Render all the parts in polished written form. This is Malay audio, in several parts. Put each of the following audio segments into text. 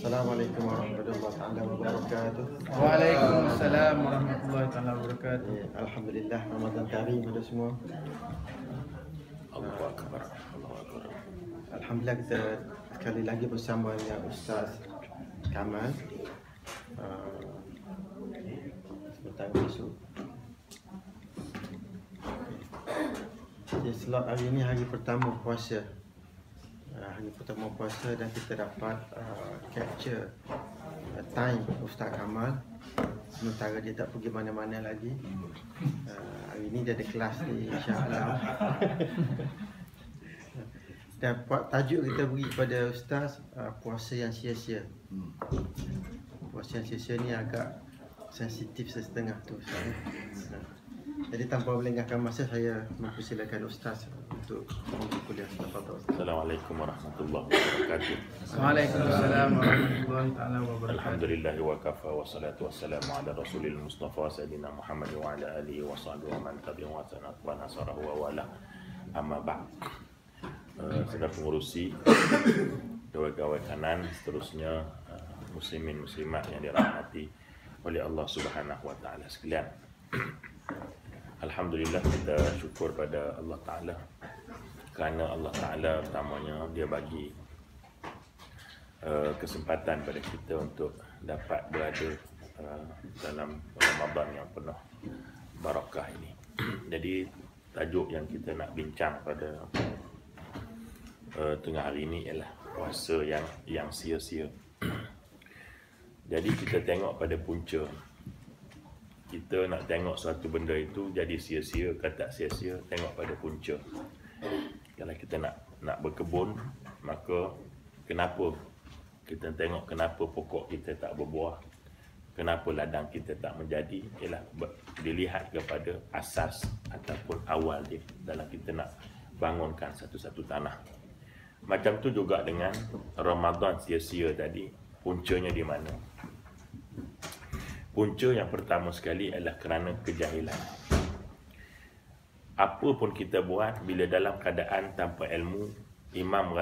Assalamualaikum warahmatullahi wabarakatuh. Waalaikumsalam warahmatullahi wabarakatuh. Alhamdulillah, Ramadan Karim pada semua. Allahu Akbar. Allahu Akbar. Alhamdulillah kita sekali lagi bersama dengan Ustaz Kamal. Sebentar masuk. Jadi slot hari ini hari pertama puasa. Hari pertama puasa dan kita dapat capture time Ustaz Kamal sementara dia tak pergi mana-mana lagi. Hari ini dia ada kelas ni, insya-Allah. Dan tajuk kita beri kepada Ustaz, puasa yang sia-sia. Puasa yang sia-sia ni agak sensitif setengah tu, Ustaz. Jadi tanpa melengahkan masa, saya mempersilakan Ustaz untuk membuka kuliah. Assalamualaikum warahmatullahi wabarakatuh. Waalaikumsalam warahmatullahi wabarakatuh. Alhamdulillah wa kafa wa salatu wassalamu ala rasulil mustafa sayyidina Muhammad wa ala alihi wa sahbihi wa man tabi'ahu wa nasarahu wa wala. Amma ba'd. Sedang pengurusi gawai-gawai kanan, seterusnya muslimin muslimat yang dirahmati oleh Allah Subhanahu wa taala sekalian. Alhamdulillah, kita syukur pada Allah Ta'ala kerana Allah Ta'ala pertamanya dia bagi kesempatan pada kita untuk dapat berada dalam Ramadan yang penuh barakah ini. Jadi tajuk yang kita nak bincang pada tengah hari ini ialah puasa yang sia-sia. Jadi kita tengok pada punca. Kita nak tengok suatu benda itu jadi sia-sia ke tak sia-sia, tengok pada punca. Kalau kita nak berkebun, maka kenapa kita tengok kenapa pokok kita tak berbuah, kenapa ladang kita tak menjadi, ialah dilihat kepada asas ataupun awal dia dalam kita nak bangunkan satu-satu tanah. Macam tu juga dengan Ramadan sia-sia tadi, puncanya di mana? Punca yang pertama sekali adalah kerana kejahilan. Apa pun kita buat bila dalam keadaan tanpa ilmu, Imam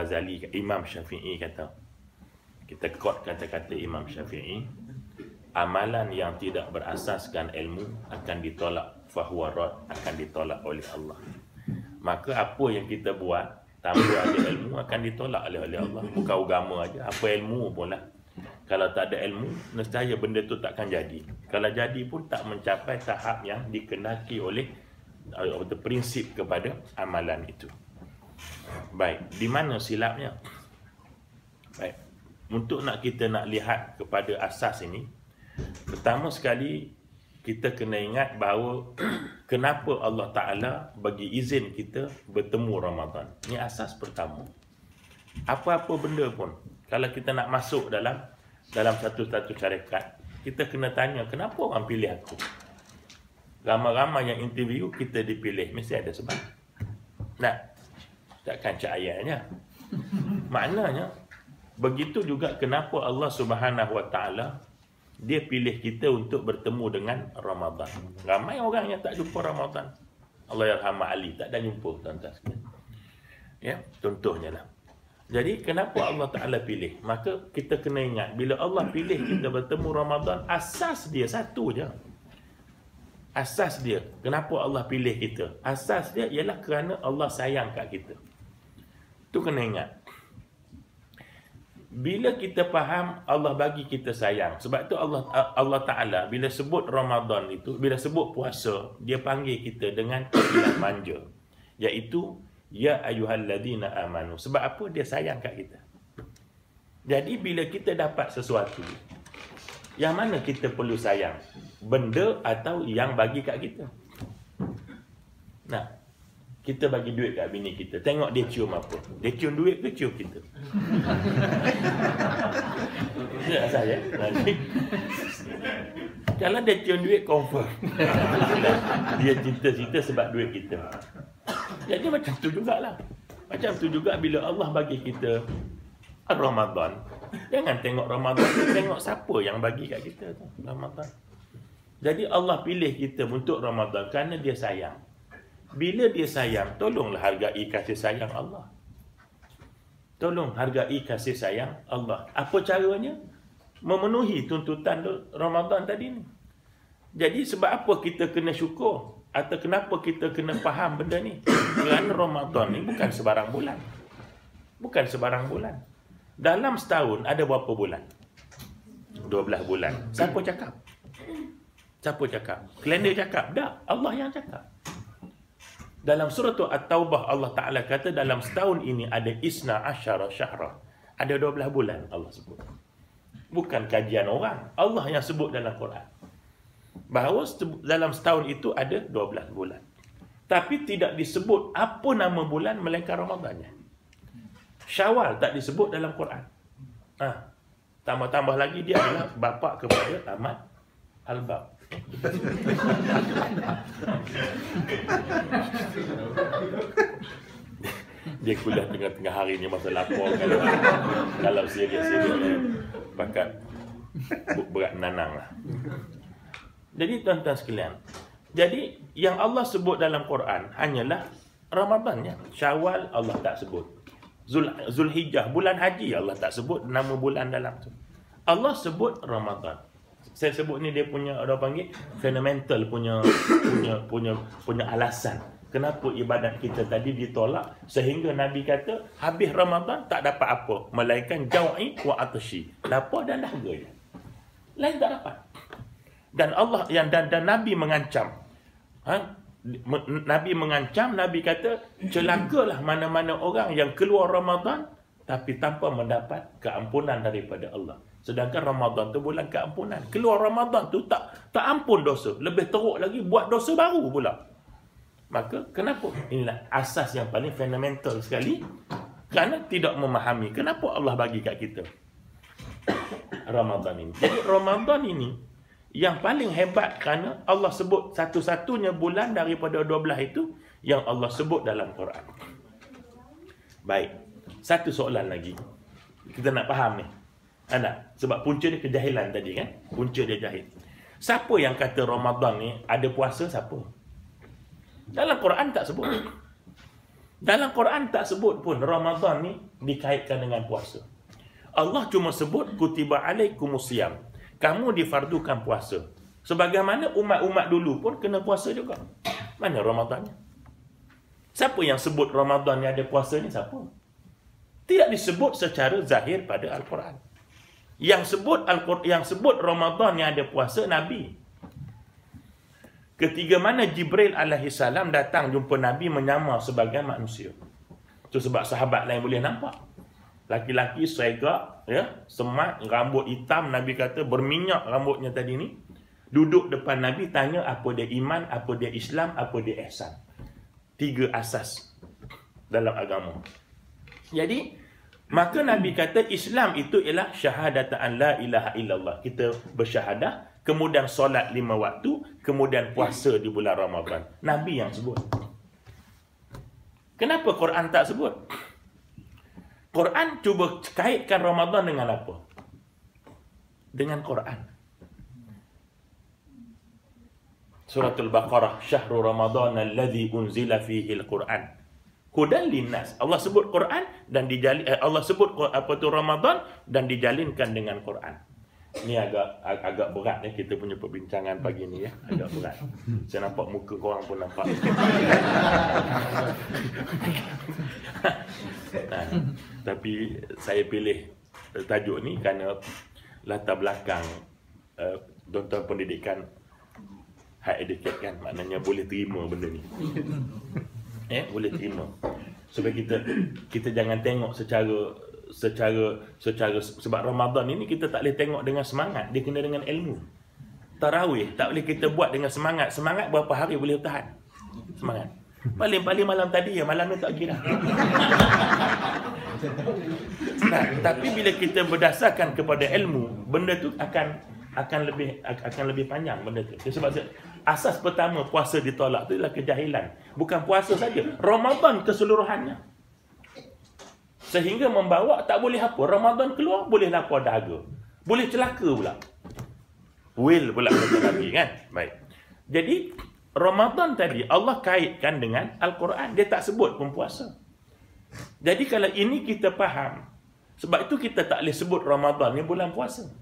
Syafi'i kata, kita quote kata-kata Imam Syafi'i, amalan yang tidak berasaskan ilmu akan ditolak, fahuwa rad, akan ditolak oleh Allah. Maka apa yang kita buat tanpa ada ilmu akan ditolak oleh Allah. Bukan agama aja, apa ilmu pun lah. Kalau tak ada ilmu, nescaya benda tu takkan jadi. Kalau jadi pun tak mencapai tahap yang dikehendaki oleh prinsip kepada amalan itu. Baik, di mana silapnya? Baik, untuk kita nak lihat kepada asas ini, pertama sekali kita kena ingat bahawa kenapa Allah Ta'ala bagi izin kita bertemu Ramadan. Ini asas pertama. Apa-apa benda pun, kalau kita nak masuk dalam satu-satu syarikat, kita kena tanya, kenapa orang pilih aku? Ramai-ramai yang interview kita dipilih, mesti ada sebab. Nah, takkan cak ayahnya. Maknanya, begitu juga kenapa Allah Subhanahu Wa Taala dia pilih kita untuk bertemu dengan Ramadan. Ramai orang yang tak jumpa Ramadan. Allah yarhamah Ali, tak ada jumpa tuan-tuan sekalian. Ya, contohnya lah. Jadi kenapa Allah Ta'ala pilih? Maka kita kena ingat, bila Allah pilih kita bertemu Ramadan, asas dia satu je. Asas dia, kenapa Allah pilih kita? Asas dia ialah kerana Allah sayang kat kita. Tu kena ingat. Bila kita faham Allah bagi kita sayang, sebab tu Allah Ta'ala bila sebut Ramadan itu, bila sebut puasa, dia panggil kita dengan panggilan manja, iaitu ya ayyuhalladzina amanu. Sebab apa? Dia sayang kat kita. Jadi bila kita dapat sesuatu, yang mana kita perlu sayang? Benda atau yang bagi kat kita? Nah, kita bagi duit kat bini kita, tengok dia cium apa? Dia cium duit ke cium kita? Tak saya. Kalau dia cium duit, confirm dia cinta-cinta sebab duit kita. Jadi macam tu jugalah. Macam tu juga bila Allah bagi kita Ramadan, jangan tengok Ramadan, tengok siapa yang bagi kat kita tu Ramadan. Jadi Allah pilih kita untuk Ramadan kerana dia sayang. Bila dia sayang, tolonglah hargai kasih sayang Allah. Tolong hargai kasih sayang Allah. Apa caranya? memenuhi tuntutan Ramadan tadi ni. Jadi sebab apa kita kena syukur? Atau kenapa kita kena faham benda ni? Kerana Ramadan ni bukan sebarang bulan. Bukan sebarang bulan. Dalam setahun ada berapa bulan? 12 bulan. Siapa cakap? Siapa cakap? Kalender cakap? Tak, Allah yang cakap. Dalam surah At-Taubah Allah Ta'ala kata dalam setahun ini ada isna asyara syahra. Ada 12 bulan Allah sebut. Bukan kajian orang. Allah yang sebut dalam Quran. Bahawa dalam setahun itu ada 12 bulan. Tapi tidak disebut apa nama bulan melainkan Ramadannya. Syawal tak disebut dalam Quran. Tambah-tambah lagi dia adalah bapa kepada Ahmad Al-Bab. Dia kuliah tengah-tengah hari ni masa lapor kalau serius-serius pakat berat nanang lah. Jadi tuan-tuan sekalian, jadi yang Allah sebut dalam Quran hanyalah Ramadannya. Syawal Allah tak sebut. Zulhijjah, bulan haji Allah tak sebut nama bulan dalam tu. Allah sebut Ramadan. Saya sebut ni dia punya orang panggil fundamental punya alasan. Kenapa ibadat kita tadi ditolak sehingga Nabi kata habis Ramadan tak dapat apa melainkan jau'i wa atashi, lapar dan dahaga je. Lain tak dapat. Dan Allah dan Nabi mengancam. Nabi mengancam, Nabi kata celakalah mana-mana orang yang keluar Ramadan tapi tanpa mendapat keampunan daripada Allah. Sedangkan Ramadan tu bulan keampunan. Keluar Ramadan tu tak ampun dosa, lebih teruk lagi buat dosa baru pula. Maka kenapa? Inilah asas yang paling fundamental sekali. Kerana tidak memahami kenapa Allah bagi kat kita Ramadan ini. Jadi Ramadan ini yang paling hebat kerana Allah sebut satu-satunya bulan daripada 12 itu yang Allah sebut dalam Quran. Baik, satu soalan lagi. Kita nak faham ni. Sebab punca dia kejahilan tadi kan? Punca dia jahil. Siapa yang kata Ramadan ni ada puasa siapa? Dalam Quran tak sebut. Dalam Quran tak sebut pun Ramadan ni dikaitkan dengan puasa. Allah cuma sebut kutiba alaikumusiyam. Kamu difardukan puasa. Sebagaimana umat-umat dulu pun kena puasa juga. Mana Ramadannya? Siapa yang sebut Ramadan ni ada puasa ni siapa? Tidak disebut secara zahir pada Al-Quran. Yang sebut Ramadan ni ada puasa Nabi. Ketika mana Jibril alaihissalam datang jumpa Nabi menyamar sebagai manusia. Itu sebab sahabat lain boleh nampak. Laki-laki segak, ya, semat, rambut hitam, Nabi kata berminyak rambutnya tadi ni. Duduk depan Nabi tanya apa dia iman, apa dia Islam, apa dia ihsan. 3 asas dalam agama. Jadi, maka Nabi kata Islam itu ialah syahadat an la ilaha illallah. Kita bersyahadah, kemudian solat 5 waktu, kemudian puasa di bulan Ramadan. Nabi yang sebut. Kenapa Quran tak sebut? Quran cuba kaitkan Ramadan dengan apa? Dengan Quran. Suratul Baqarah, Syahrul Ramadan alladhi unzila fihi al-Quran. Hudan linnas. Allah sebut Quran dan Allah sebut apa tu Ramadan dan dijalinkan dengan Quran. Ni agak berat ni kita punya perbincangan pagi ni ya, agak berat. Saya nampak muka korang pun nampak. Tapi saya pilih tajuk ni kerana latar belakang tuan-tuan pendidikan high educate kan, maknanya boleh terima benda ni. Boleh terima. Supaya kita jangan tengok secara sebab Ramadan ini kita tak boleh tengok dengan semangat, dia kena dengan ilmu. Tarawih tak boleh kita buat dengan semangat. Semangat berapa hari boleh tahan? Semangat. Paling malam tadi ya, malam ni tak kira. Tapi bila kita berdasarkan kepada ilmu, benda tu akan lebih panjang benda tu. Sebab asas pertama puasa ditolak tu ialah kejahilan. Bukan puasa saja, Ramadan keseluruhannya. Sehingga membawa tak boleh apa. Ramadan keluar boleh lapar dahaga. Boleh celaka pula. Will pula kata Nabi kan. Baik. Jadi Ramadan tadi Allah kaitkan dengan Al-Quran. Dia tak sebut pun puasa. Jadi kalau ini kita faham, sebab itu kita tak boleh sebut Ramadan ni bulan puasa.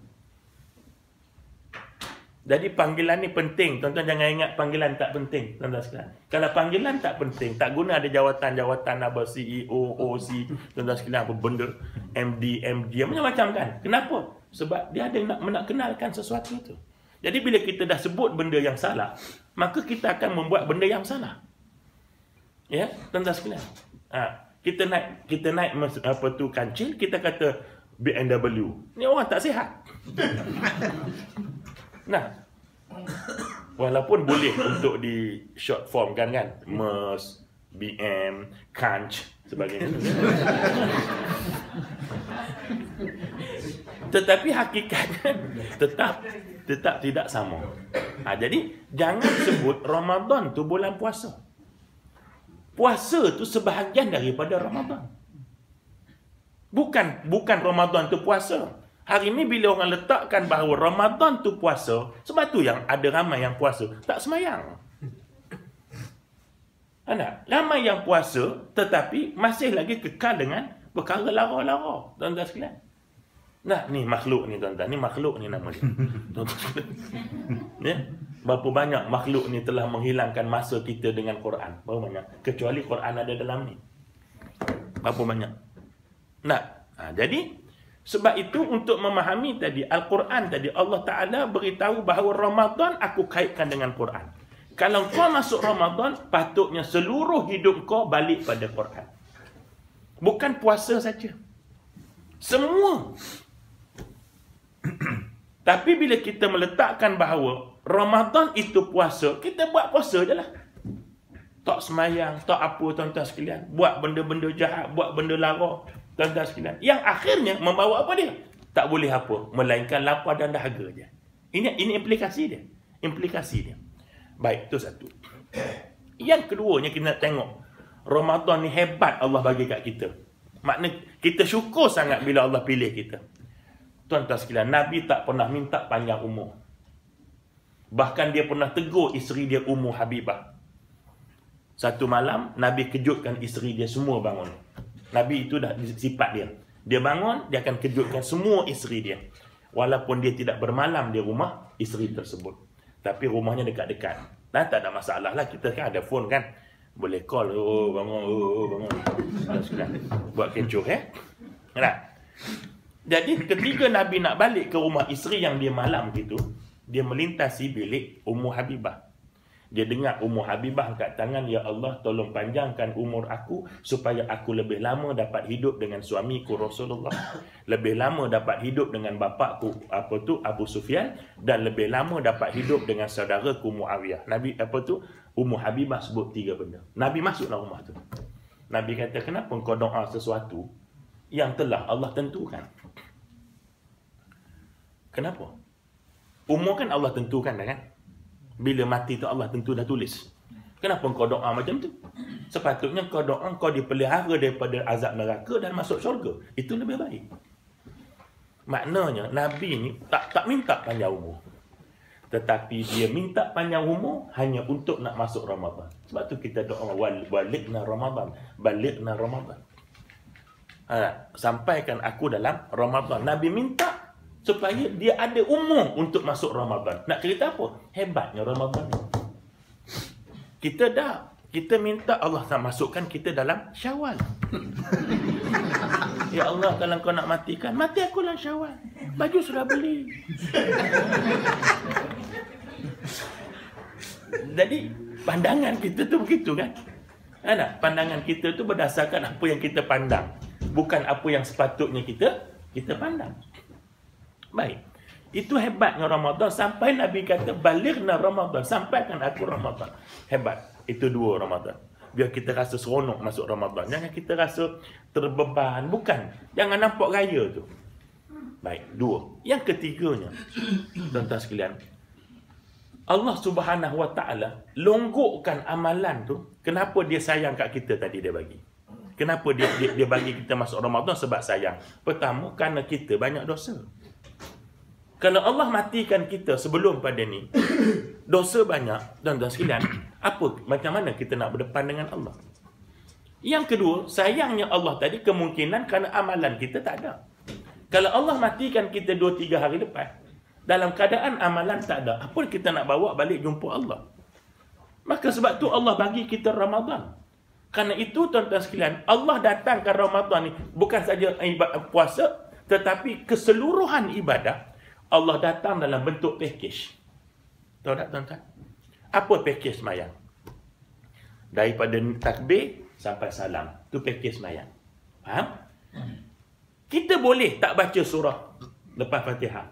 Jadi panggilan ni penting. Tuan-tuan jangan ingat panggilan tak penting. Tuan-tuan sekalian. Kalau panggilan tak penting, tak guna ada jawatan-jawatan apa CEO, OC, tuan-tuan sekalian apa benda, MD, macam-macam kan. Kenapa? Sebab dia ada nak kenalkan sesuatu tu. Jadi bila kita dah sebut benda yang salah, maka kita akan membuat benda yang salah. Ya, tuan-tuan sekalian. Kita naik apa tu kancil, kita kata BMW. Ni orang tak sihat. Nah, walaupun boleh untuk di short form kan, Merc, BM, Kanch sebagainya. Tetapi hakikatnya tetap tidak sama. Jadi jangan sebut Ramadan tu bulan puasa. Puasa tu sebahagian daripada Ramadan. Bukan Ramadan tu puasa. Hari ni bila orang letakkan bahawa Ramadan tu puasa, sebab tu yang ada ramai yang puasa tak semayang. Ramai yang puasa tetapi masih lagi kekal dengan perkara lara-lara. Tuan-tuan sekalian. Nah, ni makhluk ni tuan-tuan. Ni makhluk ni nama dia. Ya? Berapa banyak makhluk ni telah menghilangkan masa kita dengan Quran. Berapa banyak. Kecuali Quran ada dalam ni. Berapa banyak. Nah, jadi sebab itu untuk memahami tadi Al-Quran tadi, Allah Ta'ala beritahu bahawa Ramadan aku kaitkan dengan Quran. Kalau kau masuk Ramadan, patutnya seluruh hidup kau balik pada Quran. Bukan puasa saja. Semua. Tapi bila kita meletakkan bahawa Ramadan itu puasa, kita buat puasa je lah. Tak semayang, tak apa tuan-tuan sekalian. Buat benda-benda jahat, buat benda lara. Tuan-tuan sekalian, yang akhirnya membawa apa dia? Tak boleh apa, melainkan lapar dan dahaga je. Ini implikasi dia. Implikasi dia. Baik, itu satu. Yang keduanya kita nak tengok, Ramadan ni hebat Allah bagi kat kita. Makna kita syukur sangat bila Allah pilih kita. Tuan-tuan sekalian, Nabi tak pernah minta panjang umur. Bahkan dia pernah tegur isteri dia Ummu Habibah. Satu malam Nabi kejutkan isteri dia semua bangun. Nabi itu dah sifat dia. Dia bangun, dia akan kejutkan semua isteri dia. Walaupun dia tidak bermalam di rumah isteri tersebut. Tapi rumahnya dekat-dekat. Dan tak ada masalah lah. Kita kan ada phone kan. Boleh call. Oh, bangun. Oh, bangun. Buat kecoh Nah. Jadi ketika Nabi nak balik ke rumah isteri yang dia malam gitu, dia melintasi bilik Ummu Habibah. Dia dengar Ummu Habibah angkat tangan, "Ya Allah, tolong panjangkan umur aku supaya aku lebih lama dapat hidup dengan suamiku Rasulullah, lebih lama dapat hidup dengan bapakku Abu Sufyan, dan lebih lama dapat hidup dengan saudaraku Muawiyah." Nabi Ummu Habibah sebut 3 benda. Nabi masuklah rumah tu. Nabi kata, "Kenapa kau doa sesuatu yang telah Allah tentukan?" Kenapa? Umur kan Allah tentukan dah kan? Bila mati tu Allah tentu dah tulis. Kenapa kau doa macam tu? Sepatutnya kau doa kau dipelihara daripada azab neraka dan masuk syurga. Itu lebih baik. Maknanya Nabi ni tak minta panjang umur. Tetapi dia minta panjang umur hanya untuk nak masuk Ramadan. Sebab tu kita doa balikna Ramadan, balikna Ramadan. Sampaikan aku dalam Ramadan. Nabi minta supaya dia ada umur untuk masuk Ramadan. Nak cerita apa? Hebatnya Ramadan ni. Kita minta Allah masukkan kita dalam Syawal. Ya Allah, kalau kau nak matikan, mati aku dalam Syawal. Baju sudah beli. Jadi pandangan kita tu begitu kan? Pandangan kita tu berdasarkan apa yang kita pandang, bukan apa yang sepatutnya kita pandang. Baik. Itu hebatnya Ramadan. Sampai Nabi kata, "Balighna Ramadan." Sampaikan aku Ramadan. Hebat. Itu 2 Ramadan. Biar kita rasa seronok masuk Ramadan. Jangan kita rasa terbeban. Bukan. Jangan nampak raya tu. Baik. 2. Yang ketiganya, tuan-tuan sekalian, Allah Subhanahu Wa Taala longgokkan amalan tu. Kenapa dia sayang kat kita tadi dia bagi? Kenapa dia bagi kita masuk Ramadan? Sebab sayang. Pertama, kerana kita banyak dosa. Kalau Allah matikan kita sebelum pada ni, dosa banyak, tuan-tuan sekalian, macam mana kita nak berdepan dengan Allah? Yang kedua, sayangnya Allah tadi kemungkinan kerana amalan kita tak ada. Kalau Allah matikan kita 2-3 hari lepas, dalam keadaan amalan tak ada, apa kita nak bawa balik jumpa Allah? Maka sebab tu Allah bagi kita Ramadan. Kerana itu tuan-tuan sekalian, Allah datangkan Ramadan ni bukan saja ibadah puasa, tetapi keseluruhan ibadah Allah datang dalam bentuk package. Tahu tak tuan-tuan? Apa package sembahyang? Daripada takbir sampai salam, tu package sembahyang. Faham? Kita boleh tak baca surah lepas Fatihah.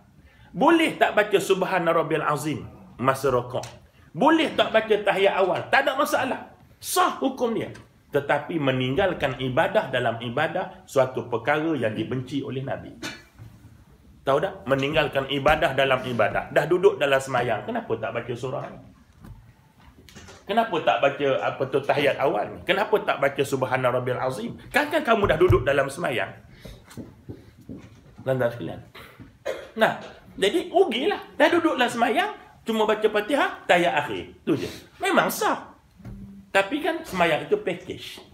Boleh tak baca Subhana Rabbil Azim masa rakaat. Boleh tak baca tahiyat awal. Tak ada masalah. Sah hukum dia. Tetapi meninggalkan ibadah dalam ibadah suatu perkara yang dibenci oleh Nabi. Tahu tak? Meninggalkan ibadah dalam ibadah. Dah duduk dalam semayang, kenapa tak baca surah ni? Kenapa tak baca apa tu tahiyat awal ni? Kenapa tak baca Subhana Rabbil Azim? Kan kamu dah duduk dalam semayang. Tuan-tuan sekalian. Nah, jadi rugilah. Dah duduk dalam semayang, cuma baca Fatihah, tahiyat akhir. Tu je. Memang sah. Tapi kan semayang itu package.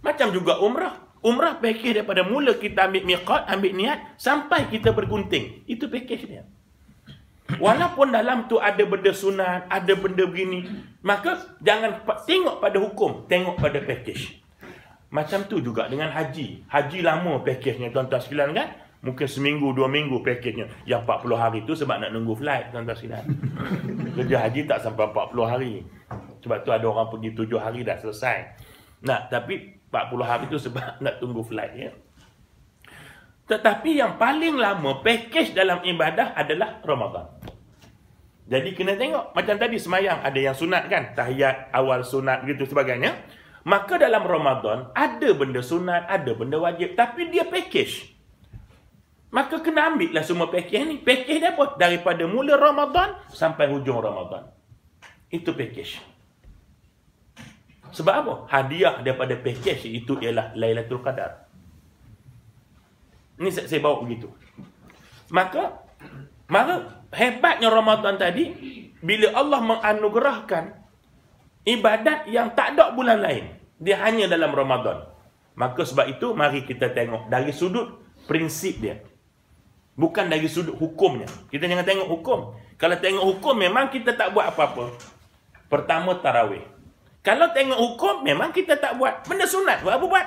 Macam juga umrah. Umrah package daripada mula kita ambil miqat, ambil niat, sampai kita bergunting. Itu package dia. Walaupun dalam tu ada benda sunat, ada benda begini, maka jangan tengok pada hukum, tengok pada package. Macam tu juga dengan haji. Haji lama package-nya tuan-tuan sekalian kan? Mungkin seminggu, 2 minggu package-nya. Yang 40 hari tu sebab nak nunggu flight tuan-tuan sekalian. Kerja haji tak sampai 40 hari. Sebab tu ada orang pergi 7 hari dah selesai. Nah, tapi 40 hari tu sebab nak tunggu flight ya. Tetapi yang paling lama package dalam ibadah adalah Ramadan. Jadi kena tengok. Macam tadi semayang ada yang sunat kan? Tahiyat awal sunat gitu sebagainya. Maka dalam Ramadan ada benda sunat, ada benda wajib. Tapi dia package. Maka kena ambil lah semua package ni. Package dia apa? Daripada mula Ramadan sampai hujung Ramadan. Itu package. Sebab apa? Hadiah daripada package itu ialah Lailatul Qadar. Ini saya bawa begitu. Maka hebatnya Ramadan tadi, bila Allah menganugerahkan ibadat yang tak ada bulan lain, dia hanya dalam Ramadan. Maka sebab itu mari kita tengok dari sudut prinsip dia. Bukan dari sudut hukumnya. Kita jangan tengok hukum. Kalau tengok hukum memang kita tak buat apa-apa. Pertama tarawih. Kalau tengok hukum memang kita tak buat. Benda sunat buat apa buat?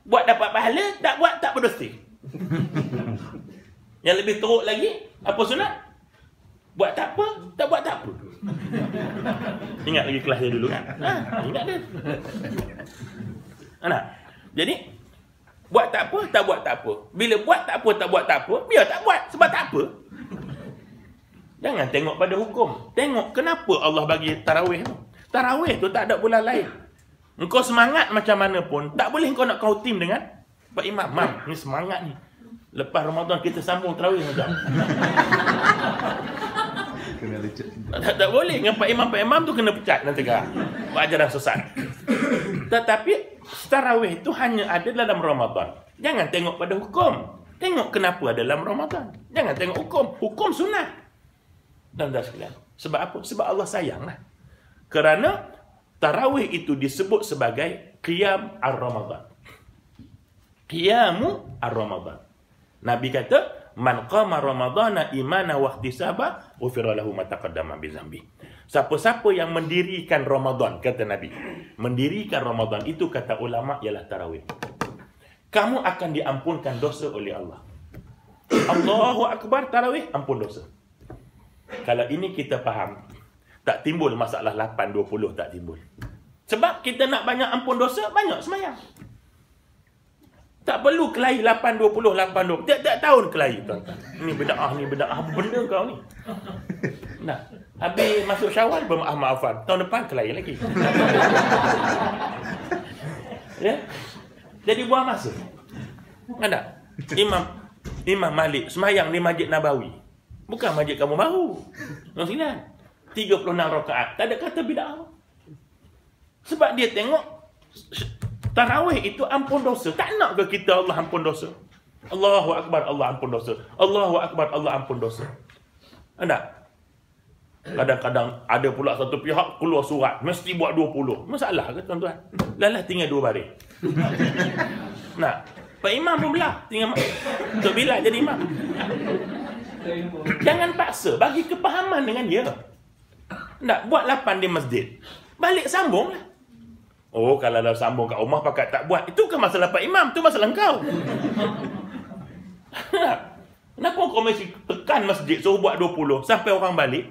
Buat dapat pahala, tak buat tak berdosa. Yang lebih teruk lagi, apa sunat? Buat tak apa, tak buat tak apa. Ingat lagi kelas dia dulu kan? Ingat dia. Nah, jadi buat tak apa, tak buat tak apa. Bila buat tak apa, tak buat tak apa, biar tak buat sebab tak apa. Jangan tengok pada hukum. Tengok kenapa Allah bagi tarawih tu. Tarawih tu tak ada bulan lain. Engkau semangat macam mana pun, tak boleh kau nak kau tim dengan Pak Imam. Mam, ni semangat ni. Lepas Ramadan kita sambung tarawih sekejap. Tak boleh. Dengan Pak Imam tu kena pecat nanti kan. Ajaran sesat. Tetapi tarawih itu hanya ada dalam Ramadan. Jangan tengok pada hukum. Tengok kenapa ada dalam Ramadan. Jangan tengok hukum. Hukum sunat. Dan sekalian. Sebab apa? Sebab Allah sayanglah. Kerana tarawih itu disebut sebagai Qiyam ar-Ramadan. Qiyamu ar-Ramadan. Nabi kata, man qama ramadana imana wa ihtisaba ghufira lahu ma taqaddama bi dzambi. Siapa-siapa yang mendirikan Ramadan, kata Nabi. Mendirikan Ramadan itu kata ulama ialah tarawih. Kamu akan diampunkan dosa oleh Allah. Allahu akbar tarawih, ampun dosa. Kalau ini kita faham, tak timbul masalah 8-20 tak timbul. Sebab kita nak banyak ampun dosa, banyak semayang. Tak perlu kelahi 8-20, 8-20. Tiap-tiap tahun kelahi, tuan-tuan. Ini bida'ah, ni bida'ah. Apa benda kau ni? Nah, habis masuk Syawal, bermaaf-maafan. Tahun depan kelahi lagi. Ya? Jadi buang masa. Ada? Imam Malik semayang di Masjid Nabawi. Bukan masjid kamu baru. Nombor 9. 36 rakaat. Tak ada kata bida'ah. Sebab dia tengok tarawih itu ampun dosa. Tak nak ke kita Allah ampun dosa? Allahu Akbar, Allah ampun dosa. Allahu Akbar, Allah ampun dosa. Ada? Kadang-kadang ada pula satu pihak keluar surat. Mesti buat 20. Masalah ke tuan-tuan? Lalah tinggal 2 baris. Nah, Pak Imam pun belah. Tinggal untuk bila jadi imam? Jangan paksa, bagi kepahaman dengan dia. Tak, buat 8 di masjid. Balik sambung lah. Oh, kalau dah sambung kat rumah pakat tak buat, itu kan masalah Pak Imam, tu masalah kau. Kenapa kau mesti tekan masjid suruh buat 20 sampai orang balik?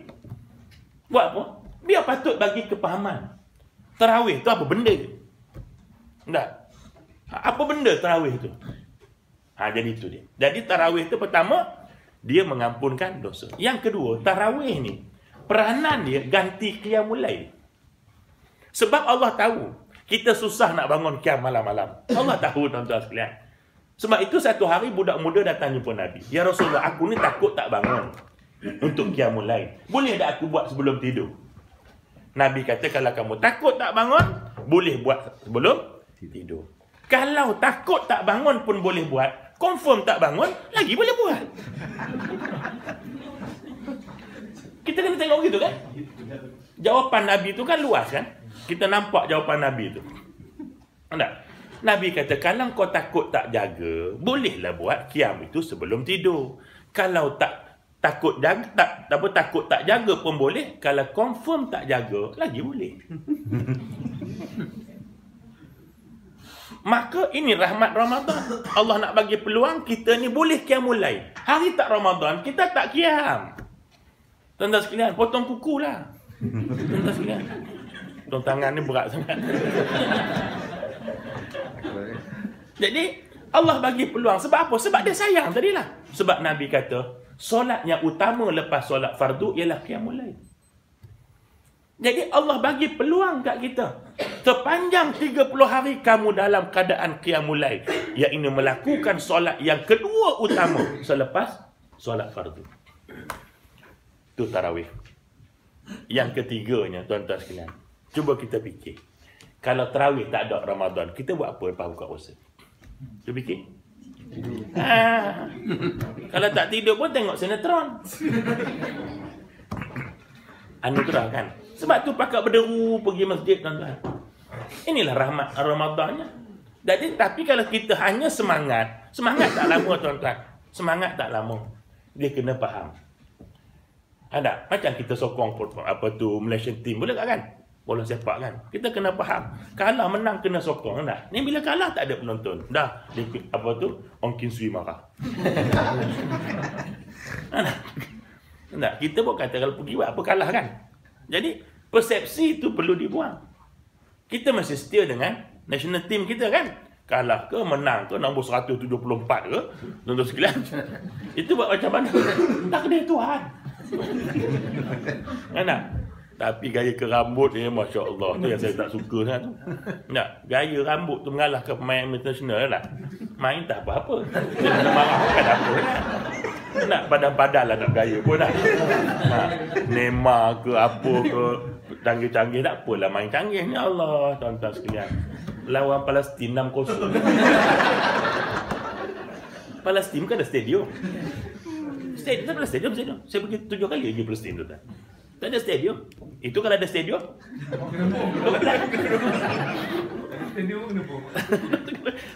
Buat apa? Biar patut bagi kepahaman. Tarawih tu apa benda? Tak. Apa benda tarawih tu? Jadi itu dia. Jadi tarawih tu pertama, dia mengampunkan dosa. Yang kedua, tarawih ni peranan dia ganti qiyamul lail. Sebab Allah tahu kita susah nak bangun qiyam malam-malam. Allah tahu tuan-tuan sekalian. Sebab itu satu hari budak muda datang jumpa Nabi. Ya Rasulullah, aku ni takut tak bangun untuk qiyamul lail. Boleh tak aku buat sebelum tidur? Nabi kata, kalau kamu takut tak bangun, boleh buat sebelum tidur. Kalau takut tak bangun pun boleh buat, confirm tak bangun, lagi boleh buat. Kita kena tengok gitu kan? Jawapan Nabi tu kan luas kan? Kita nampak jawapan Nabi tu. Tak? Nabi kata, kalau kau takut tak jaga, bolehlah buat qiyam itu sebelum tidur. Kalau takut tak jaga pun boleh. Kalau confirm tak jaga, lagi boleh. Maka ini rahmat Ramadan. Allah nak bagi peluang kita ni boleh qiyamul lail. Hari tak Ramadan, kita tak qiyam. Tuan-tuan sekalian, potong kuku lah. Tuan-tuan sekalian. Potong tangan ni berat sangat. Jadi, Allah bagi peluang. Sebab apa? Sebab dia sayang tadilah. Sebab Nabi kata, solat yang utama lepas solat fardu ialah qiyamul lail. Jadi Allah bagi peluang kat kita. Sepanjang 30 hari kamu dalam keadaan qiyamul lail, iaitu melakukan solat yang kedua utama selepas solat fardu. Itu tarawih. Yang ketiganya, tuan-tuan sekalian, cuba kita fikir. Kalau tarawih tak ada Ramadan, kita buat apa lepas buka puasa? Cuba fikir. Kalau tak tidur pun tengok sinetron. Anugerah kan? Sebab tu pakat berderu pergi masjid, tuan-tuan. Inilah rahmat Ramadannya. Jadi, tapi kalau kita hanya semangat tak lama, tuan-tuan. Semangat tak lama. Dia kena faham. Ada macam kita sokong Malaysian team, boleh tak kan? Bola sepak kan? Kita kena faham. Kalah menang kena sokong tak? Ni bila kalah tak ada penonton. Dah Ong Kin Sui marah. Tak, kita pun kata kalau pergi buat apa kalah kan? Jadi persepsi itu perlu dibuang. Kita masih setia dengan national team kita kan? Kalah ke menang ke nombor 174 ke? Tuan-tuan sekalian. Itu buat macam mana? Takdir Tuhan. Kan? Tapi gaya ke rambut ni, Masya Allah, tu yang saya tak suka sangat tu. Tak, gaya rambut tu mengalahkan pemain international lah. Main tak apa-apa. Dia marah kan apa kan? Nak padan-padan lah nak gaya pun lah. Neymar ke apa ke, canggih-canggih tak apalah main canggih. Ya Allah, tuan-tuan sekalian. Lawan Palestin 6-0. Palestin kan ada stadium. Tak ada stadium. Saya pergi 7 kali pergi Palestin tu tak. Tak ada stadium. Itu kalau ada stadium.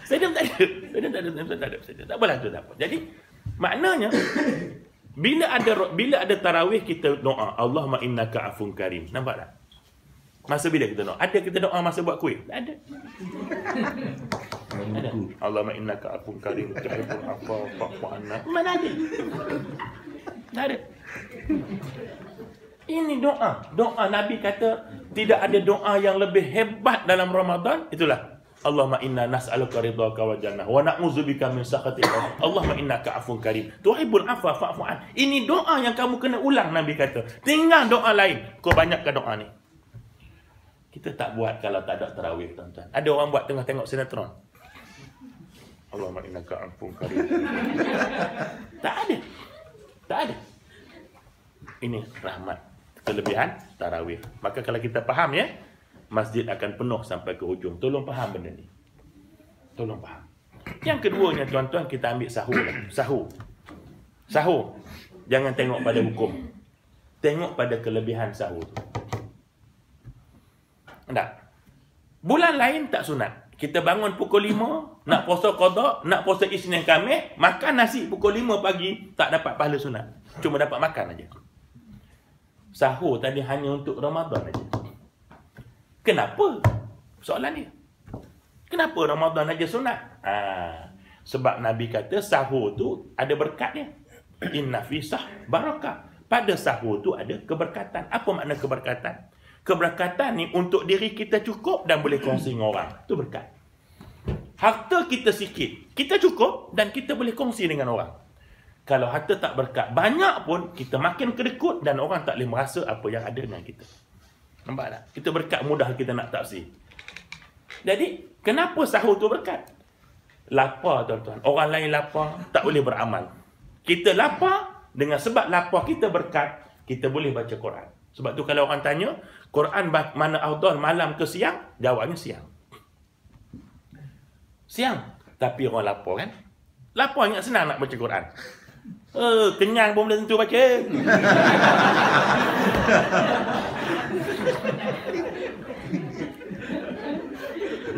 Stadium tak ada. Tak apalah tu tak apa. Jadi maknanya bila ada tarawih kita doa, Allahumma innaka afun karim. Nampak tak? Masa bila kita doa? Ada kita doa masa buat kuih? Tak ada. Ada. Allahumma innaka afun karim tuhibbul afwa fa'fu anna. Mana ada? Tak ada. Ini doa. Doa Nabi kata tidak ada doa yang lebih hebat dalam Ramadan. Itulah. Allahumma inna nas'aluka ridhaka wa jannah wa na'udzubika min sakhatika. Allahumma innaka afun karim tuhibbul afwa fa'fu an. Ini doa yang kamu kena ulang, Nabi kata. Tinggal doa lain. Kau banyakkan doa ni. Kita tak buat kalau tak ada tarawih, tuan-tuan. Ada orang buat tengah tengok sinetron. Allahumma innaka afun karim. Tak ada. Tak ada. Ini rahmat. Kelebihan tarawih. Maka kalau kita faham ya, masjid akan penuh sampai ke hujung. Tolong faham benda ni. Tolong faham. Yang keduanya, tuan-tuan, kita ambil sahur. Sahur. Jangan tengok pada hukum. Tengok pada kelebihan sahur. Tak. Bulan lain tak sunat. Kita bangun pukul 5, nak puasa qada, nak puasa Isnin Khamis, makan nasi pukul 5 pagi, tak dapat pahala sunat. Cuma dapat makan aja. Sahur tadi hanya untuk Ramadan aja. Kenapa? Soalan dia. Kenapa Ramadan aja sunat? Sebab Nabi kata sahur tu ada berkat dia. Inna fi sah barakah. Pada sahur tu ada keberkatan. Apa makna keberkatan? Keberkatan ni untuk diri kita cukup dan boleh kongsi dengan orang. Itu berkat. Harta kita sikit, kita cukup dan kita boleh kongsi dengan orang. Kalau harta tak berkat, banyak pun kita makin kedekut dan orang tak boleh merasa apa yang ada dengan kita. Nampak tak? Kita berkat mudah kita nak tafsir. Jadi, kenapa sahur tu berkat? Lapar tuan-tuan. Orang lain lapar, tak boleh beramal. Kita lapar, dengan sebab lapar kita berkat, kita boleh baca Quran. Sebab tu kalau orang tanya, Quran mana afdal, malam ke siang? Jawabnya siang. Siang. Tapi orang lapar kan? Lapar ingat senang nak baca Quran. Kenyang pun belum tentu baca.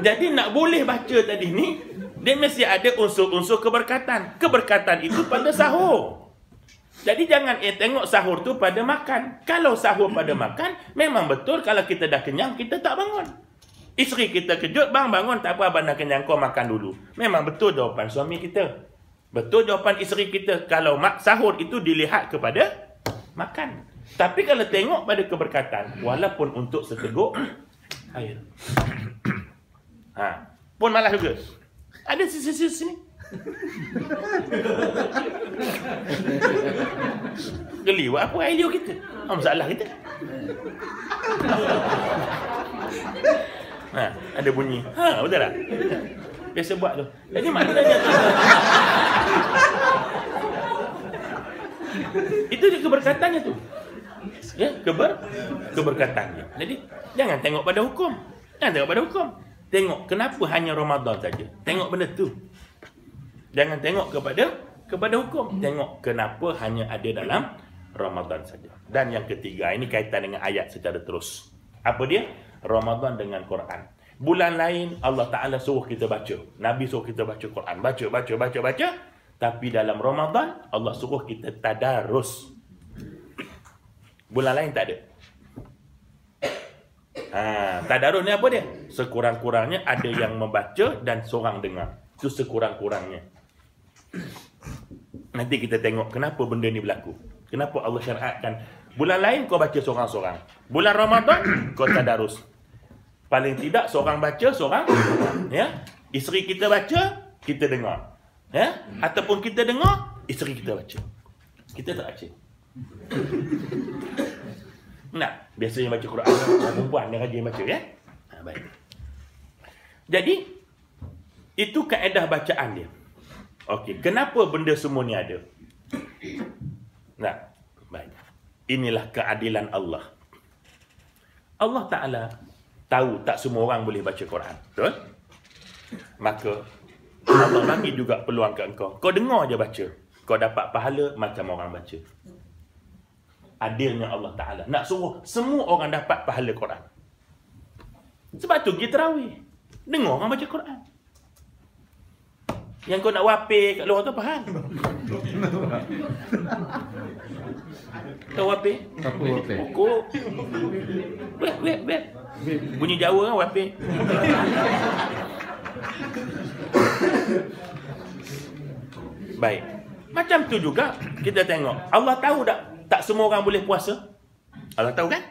Jadi nak boleh baca tadi ni, dia mesti ada unsur-unsur keberkatan. Keberkatan itu pada sahur. Jadi jangan tengok sahur tu pada makan. Kalau sahur pada makan, memang betul kalau kita dah kenyang, kita tak bangun. Isteri kita kejut, bang bangun, tak apa abang dah kenyang, kau makan dulu. Memang betul jawapan suami kita. Betul jawapan isteri kita. Kalau sahur itu dilihat kepada makan. Tapi kalau tengok pada keberkatan, walaupun untuk seteguk air. Pun malas juga. Ada sisi-sisi sini. Geli buat apa idea kita? Masalah kita. Ada bunyi. Betul tak? Biasa buat tu. Jadi maknanya itu dia keberkatannya tu. Ya, keberkatannya. Jadi jangan tengok pada hukum. Jangan tengok pada hukum. Tengok kenapa hanya Ramadan saja. Tengok benda tu. Jangan tengok kepada hukum. Tengok kenapa hanya ada dalam Ramadan saja. Dan yang ketiga, ini kaitan dengan ayat secara terus. Apa dia? Ramadan dengan Quran. Bulan lain Allah Ta'ala suruh kita baca. Nabi suruh kita baca Quran. Baca. Tapi dalam Ramadan Allah suruh kita tadarus. Bulan lain tak ada. Tadarus ni apa dia? Sekurang-kurangnya ada yang membaca dan seorang dengar. Itu sekurang-kurangnya. Nanti kita tengok kenapa benda ni berlaku. Kenapa Allah syariatkan. Bulan lain kau baca seorang-seorang. Bulan Ramadan kau tadarus. Paling tidak seorang baca, seorang ya. Isteri kita baca, kita dengar. Ya? Ataupun kita dengar, isteri kita baca. Kita tak baca. Nah, biasanya baca Quran orang perempuan dia rajin baca ya. Baik. Jadi itu kaedah bacaan dia. Okey, kenapa benda semua ni ada? Nah, baik. Inilah keadilan Allah. Allah Ta'ala tahu tak semua orang boleh baca Quran. Betul? Maka Allah bagi juga peluang ke engkau. Kau dengar je baca. Kau dapat pahala macam orang baca. Adilnya Allah Ta'ala. Nak suruh semua orang dapat pahala Quran. Sebab tu pergi tarawih. Dengar orang baca Quran. Yang kau nak wapik kat luar tu apa hal? Tahu wapik? Apa wapik? Pokok. Wep. Bunyi Jawa kan wapik. Baik. Macam tu juga kita tengok. Allah tahu tak semua orang boleh puasa? Allah tahu kan?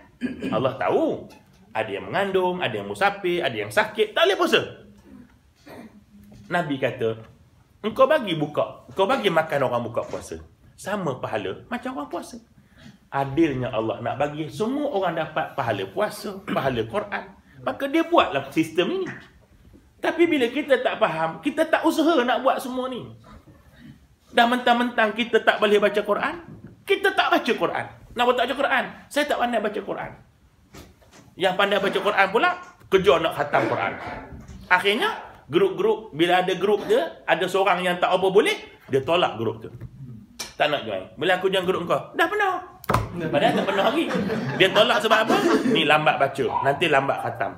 Allah tahu. Ada yang mengandung, ada yang musafir, ada yang sakit, tak boleh puasa. Nabi kata, engkau bagi makan orang buka puasa. Sama pahala macam orang puasa. Adilnya Allah nak bagi semua orang dapat pahala puasa, pahala Quran. Maka dia buatlah sistem ini. Tapi bila kita tak faham, kita tak usaha nak buat semua ni. Dah mentang-mentang kita tak boleh baca Quran, kita tak baca Quran. Nak baca Quran, saya tak pandai baca Quran. Yang pandai baca Quran pula, kejar nak khatam Quran. Akhirnya, grup-grup, bila ada grup dia, ada seorang yang tak apa boleh, dia tolak grup tu. Tak nak join. Bila aku join grup kau, dah penuh. Padahal tak penuh lagi. Dia tolak sebab apa? Ni lambat baca, nanti lambat khatam.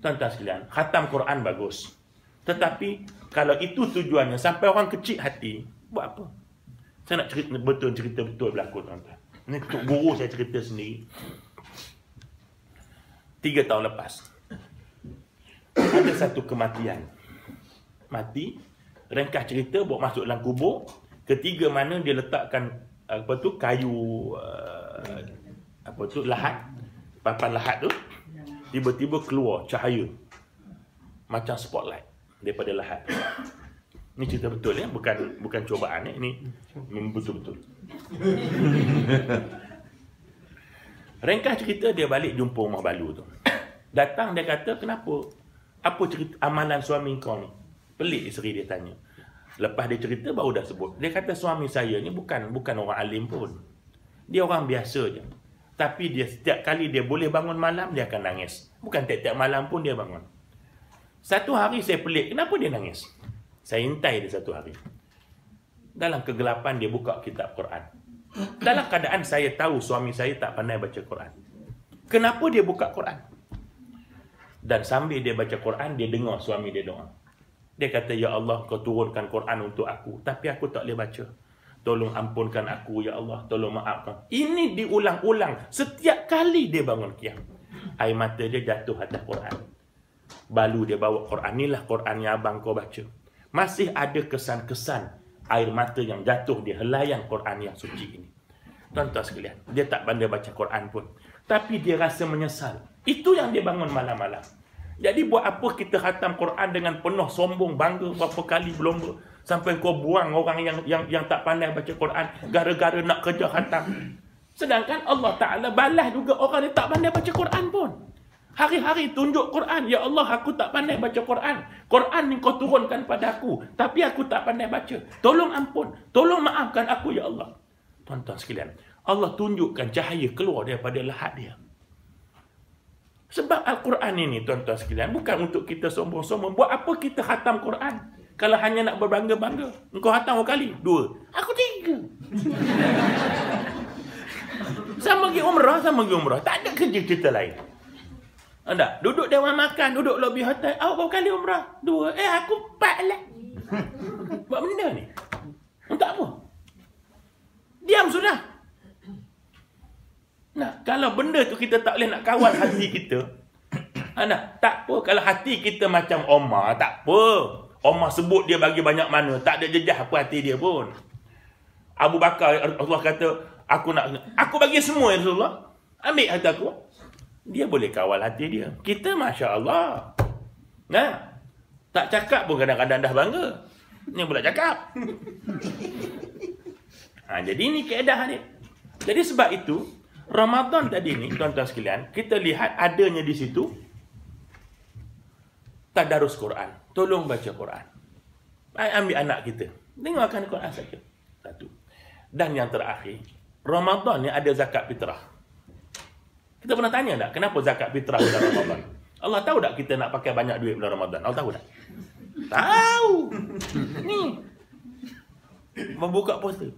Tuan-tuan sekalian, khatam Quran bagus. Tetapi kalau itu tujuannya sampai orang kecil hati, buat apa? Saya nak cerita betul berlaku, tuan-tuan. Ini untuk guru saya cerita sendiri. 3 tahun lepas, ada satu kematian. Mati, ringkas cerita, bawa masuk dalam kubur. Ketiga mana dia letakkan kayu lahat, papan lahat tu, tiba-tiba keluar cahaya macam spotlight daripada lahat. Ini cerita betul ya, bukan cubaan ya, ini betul-betul. Ringkas cerita, dia balik jumpa Umar Balu tu. Datang dia kata, kenapa? Apa cerita amalan suami kau ni? Pelik isteri dia tanya. Lepas dia cerita baru dah sebut. Dia kata suami saya ni bukan orang alim pun. Dia orang biasa je. Tapi dia setiap kali dia boleh bangun malam, dia akan nangis. Bukan tiap-tiap malam pun dia bangun. Satu hari saya pelik, kenapa dia nangis? Saya intai dia satu hari. Dalam kegelapan dia buka kitab Quran. Dalam keadaan saya tahu suami saya tak pandai baca Quran. Kenapa dia buka Quran? Dan sambil dia baca Quran, dia dengar suami dia doa. Dia kata, ya Allah, kau turunkan Quran untuk aku, tapi aku tak boleh baca. Tolong ampunkan aku, ya Allah. Tolong maafkan. Ini diulang-ulang. Setiap kali dia bangun qiyam, air mata dia jatuh atas Quran. Balu dia bawa Quran. Inilah Quran yang abang kau baca. Masih ada kesan-kesan air mata yang jatuh di helaian Quran yang suci ini. Tuan-tuan sekalian, dia tak pandai baca Quran pun, tapi dia rasa menyesal. Itu yang dia bangun malam-malam. Jadi buat apa kita khatam Quran dengan penuh sombong, bangga berapa kali berlomba, sampai kau buang orang yang tak pandai baca Quran gara-gara nak kerja khatam. Sedangkan Allah Ta'ala balas juga orang yang tak pandai baca Quran pun. Hari-hari tunjuk Quran. Ya Allah, aku tak pandai baca Quran. Quran ni kau turunkan pada aku, tapi aku tak pandai baca. Tolong ampun. Tolong maafkan aku, ya Allah. Tuan-tuan sekalian, Allah tunjukkan cahaya keluar daripada lahat dia. Sebab Al-Quran ini, tuan-tuan sekalian, bukan untuk kita sombong-sombong. Buat apa kita khatam Quran? Kalau hanya nak berbangga-bangga. Engkau khatam berapa kali? 2. Aku 3. Sama pergi umrah. Tak ada kerja cerita lain. Anda duduk dewan makan, duduk lobi hotel. Awak berapa kali umrah? 2. Aku 4 lah. Buat benda ni untuk apa? Diam sudah. Nah, kalau benda tu kita tak boleh nak kawal hati kita. Anda tak apa kalau hati kita macam Omar, tak apa. Omar sebut dia bagi banyak mana, tak ada jejak apa hati dia pun. Abu Bakar, Allah kata, aku bagi semua ya Rasulullah. Ambil hati aku. Dia boleh kawal hati dia. Kita Masya Allah. Nah, tak cakap pun kadang-kadang dah bangga. Ni pula cakap. Jadi ini keadaan dia. Jadi sebab itu, Ramadan tadi ni, tuan-tuan sekalian, kita lihat adanya di situ tadarus Quran. Tolong baca Quran. Ambil anak kita. Dengarkan Quran saja. Satu. Dan yang terakhir, Ramadan ni ada zakat fitrah. Kita pernah tanya tak, kenapa zakat fitrah bulan Ramadan? Allah tahu tak kita nak pakai banyak duit bulan Ramadan? Allah tahu tak? Tahu. Ni. Membuka poster.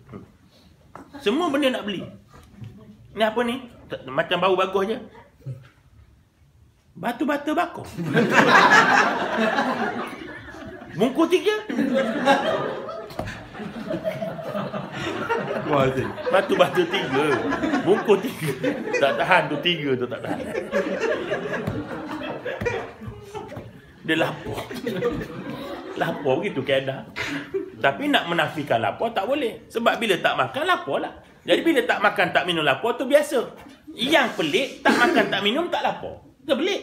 Semua benda nak beli. Ni apa ni? Macam bau bagus je. Batu-batu bakar. Bungkus 3. Batu-batu 3. Bungkus 3. Tak tahan tu 3 tu tak tahan. Dia lapar. Lapar begitu keadaan. Tapi nak menafikan lapar tak boleh. Sebab bila tak makan lapar lah. Jadi bila tak makan tak minum lapar tu biasa. Yang pelik tak makan tak minum tak lapar. Itu pelik.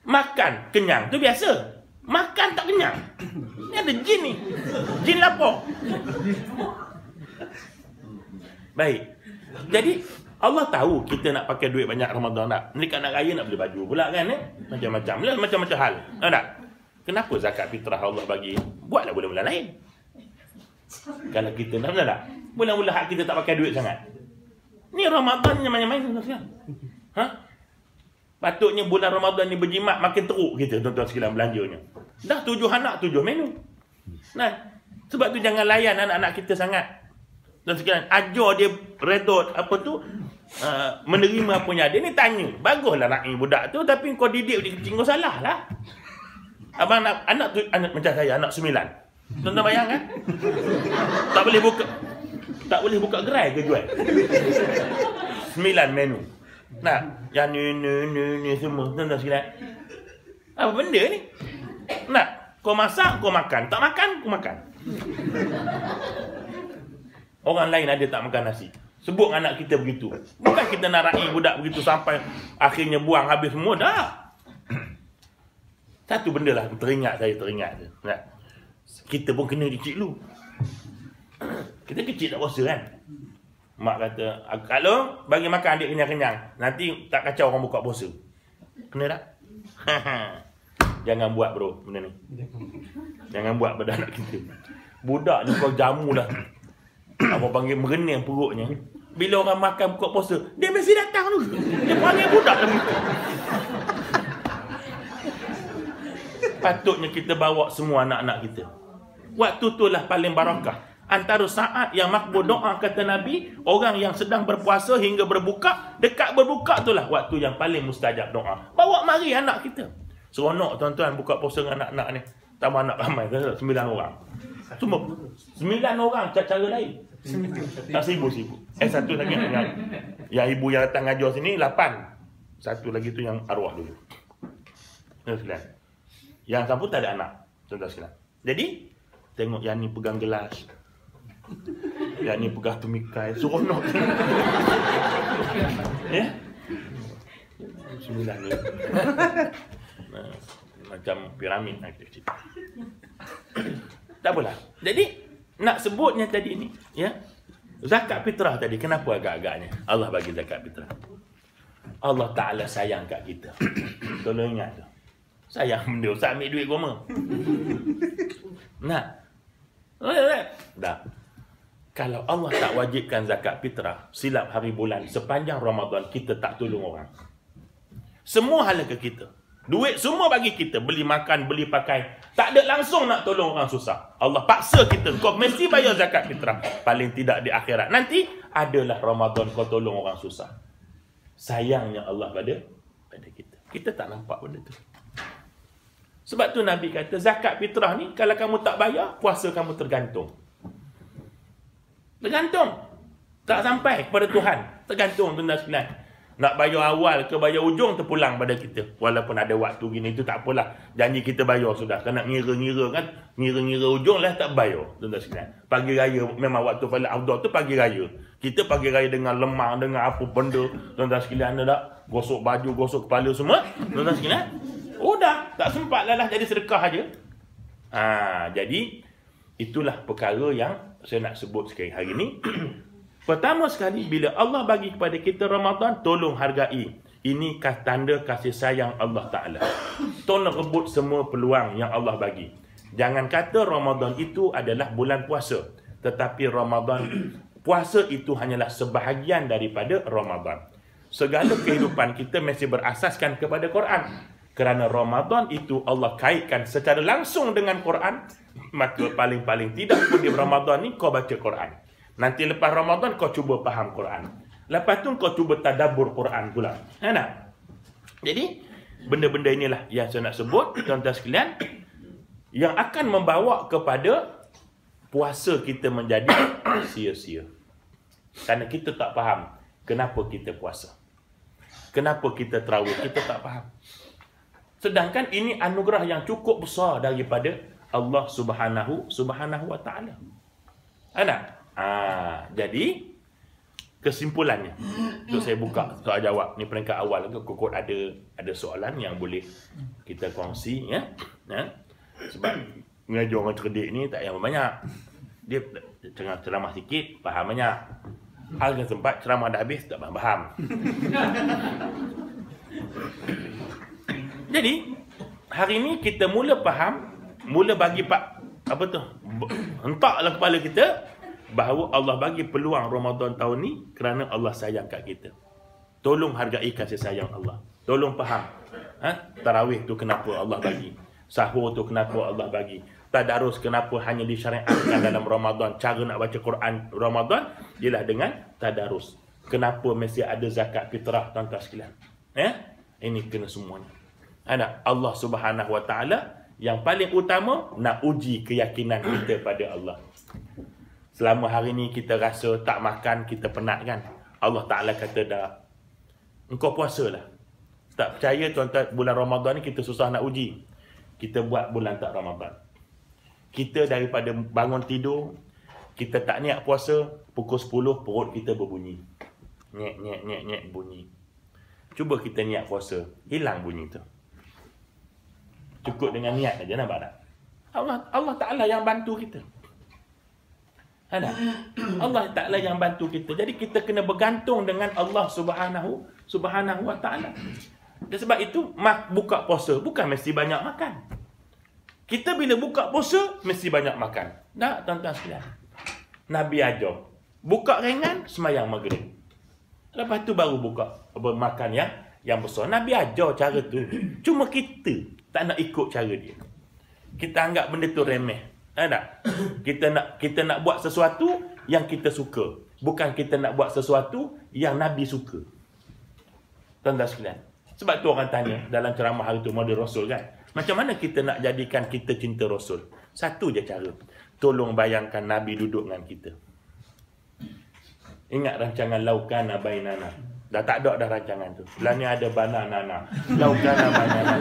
Makan kenyang tu biasa. Makan tak kenyang. Ni ada jin ni. Jin lapar. Baik. Jadi Allah tahu kita nak pakai duit banyak Ramadan tak? Dekat nak raya nak beli baju pula kan Macam-macam lah, macam-macam hal. Tahu tak? Kenapa zakat fitrah Allah bagi? Buatlah bulan-bulan lain. Kalau kita nak, benar tak? Bulan-bulan hak kita tak pakai duit sangat. Ni Ramadan yang main-main tuan-tuan. Patutnya bulan Ramadan ni berjimat makin teruk kita tuan-tuan sekalian belanjanya. Dah 7 anak 7 menu. Nah, sebab tu jangan layan anak-anak kita sangat. Dan sekalian ajar dia redot apa tu menerima apa yang ada ni tanya. Baguslah ra'i budak tu, tapi kau didik dia kecil, kau salah lah. Abang anak tu anak macam saya, anak 9. Tuan-tuan bayang kan? Tak boleh buka gerai ke jual. 9 menu. Nak yang ni semua. Tuan-tuan sekalian. Apa benda ni? Nak kau masak, kau makan. Tak makan, kau makan. Orang lain ada tak makan nasi. Sebut anak kita begitu. Bukan kita nak raih budak begitu sampai akhirnya buang habis semua. Dah. Satu benda lah teringat. Nah, kita pun kena kecil dulu. Kita kecil tak puasa kan. Mak kata, kalau bagi makan adik kenyang-kenyang, nanti tak kacau orang buka puasa. Kena tak? Jangan buat bro benda ni. Jangan buat pada anak kita. Budak ni kau jamu dah. Apa panggil merening perutnya. Bila orang makan buka puasa, dia mesti datang dulu. Dia panggil budak dah begitu. Patutnya kita bawa semua anak-anak kita. Waktu itulah paling barakah. Antara saat yang makbul doa kata Nabi, orang yang sedang berpuasa hingga berbuka, dekat berbuka itulah waktu yang paling mustajab doa. Bawa mari anak kita. Seronok tuan-tuan buka puasa dengan anak-anak ni. Tambah anak ramai, 9 orang. Semua 9 orang cara lain. Tak sibuk-sibuk. Satu lagi yang ibu yang datang ngajar sini 8. Satu lagi tu yang arwah dulu. Yang sampun tak ada anak. Tuan-tuan sekalian. Jadi tengok yang ni pegang gelas. Yang ni pegang tumikai. Seronok. Ya? 9 ni. Macam piramid kecil. Tak apalah. Jadi nak sebutnya tadi ni, ya. Zakat fitrah tadi kenapa agak-agaknya Allah bagi zakat fitrah? Allah Taala sayang kat kita. Tolong ingat tu. Sayang benda usah ambil duit goma. Nah. Dah. Kalau Allah tak wajibkan zakat fitrah silap hari bulan sepanjang Ramadan, kita tak tolong orang. Semua hala ke kita. Duit semua bagi kita. Beli makan, beli pakai. Tak ada langsung nak tolong orang susah. Allah paksa kita. Kau mesti bayar zakat fitrah. Paling tidak di akhirat. Nanti adalah Ramadan kau tolong orang susah. Sayangnya Allah pada kita. Kita tak nampak benda tu. Sebab tu Nabi kata zakat fitrah ni kalau kamu tak bayar, puasa kamu tergantung. Tergantung. Tak sampai kepada Tuhan. Tergantung tuan-tuan sekalian. Nak bayar awal ke bayar ujung terpulang pada kita. Walaupun ada waktu gini tu tak apalah. Janji kita bayar sudah. Kena ngira-ngira kan. Ngira-ngira ujung lah tak bayar. Tuan-tuan sekalian. Pagi raya memang waktu Faiz Afdal tu pagi raya. Kita pagi raya dengan lemang, dengan apa benda. Tuan-tuan sekalian ada tak? Gosok baju, gosok kepala semua. Tuan-tuan sekalian. Dah. Tak sempat lah jadi sedekah aja. Jadi itulah perkara yang saya nak sebut sekali hari ni. Pertama sekali, bila Allah bagi kepada kita Ramadan, tolong hargai. Ini tanda kasih sayang Allah Ta'ala. Tolong rebut semua peluang yang Allah bagi. Jangan kata Ramadan itu adalah bulan puasa. Tetapi Ramadan, puasa itu hanyalah sebahagian daripada Ramadan. Segala kehidupan kita mesti berasaskan kepada Quran. Kerana Ramadan itu Allah kaitkan secara langsung dengan Quran. Maka paling-paling tidak pun di Ramadan ni kau baca Quran. Nanti lepas Ramadan kau cuba faham Quran. Lepas tu kau cuba tadabbur Quran pula. Jadi benda-benda inilah yang saya nak sebut tuan-tuan sekalian, yang akan membawa kepada puasa kita menjadi sia-sia. Kerana kita tak faham kenapa kita puasa. Kenapa kita tarawih, kita tak faham. Sedangkan ini anugerah yang cukup besar daripada Allah Subhanahu wa Ta'ala. Jadi kesimpulannya, untuk saya buka soal jawab ni peringkat awal ke kokot ada soalan yang boleh kita kongsi ya. Sebab mengajar orang cerdik ni tak yang banyak. Dia ceramah sikit faham banyak. Hal yang sempat ceramah dah habis tak faham. Jadi hari ni kita mula faham, mula bagi hentaklah kepala kita bahawa Allah bagi peluang Ramadan tahun ni kerana Allah sayang kat kita. Tolong hargai kasih sayang Allah. Tolong faham. Tarawih tu kenapa Allah bagi. Sahur tu kenapa Allah bagi. Tadarus kenapa hanya disyariatkan dalam Ramadan. Cara nak baca Quran Ramadan ialah dengan tadarus. Kenapa mesti ada zakat fitrah, tuan-tuan sekalian? Ini kena semuanya. Allah Subhanahu Wa Taala yang paling utama nak uji keyakinan kita pada Allah. Selama hari ni kita rasa tak makan, kita penat kan? Allah Ta'ala kata dah, engkau puasalah. Tak percaya tuan-tuan, bulan Ramadan ni kita susah nak uji. Kita buat bulan tak Ramadan. Kita daripada bangun tidur, kita tak niat puasa, pukul 10 perut kita berbunyi. Nyek bunyi. Cuba kita niat puasa, hilang bunyi tu. Cukup dengan niat aja, nampak tak? Allah Ta'ala yang bantu kita. Allah Ta'ala yang bantu kita. Jadi kita kena bergantung dengan Allah Subhanahu Wa Ta'ala. Dan sebab itu buka puasa bukan mesti banyak makan. Kita bila buka puasa mesti banyak makan. Tak, tuan-tuan sekalian. Nabi ajar buka ringan, sembahyang maghrib. Lepas tu baru buka makan yang besar. Nabi ajar cara tu. Cuma kita tak nak ikut cara dia. Kita anggap benda tu remeh. Tak? Kita nak buat sesuatu yang kita suka. Bukan kita nak buat sesuatu yang Nabi suka. Tuan-tuan sekalian. Sebab tu orang tanya dalam ceramah hari tu, model Rasul kan. Macam mana kita nak jadikan kita cinta Rasul? Satu je cara. Tolong bayangkan Nabi duduk dengan kita. Ingat rancangan Laukana Bainana. Dah tak ada dah rancangan tu. Belah ni ada Banana. Laukana Bainana.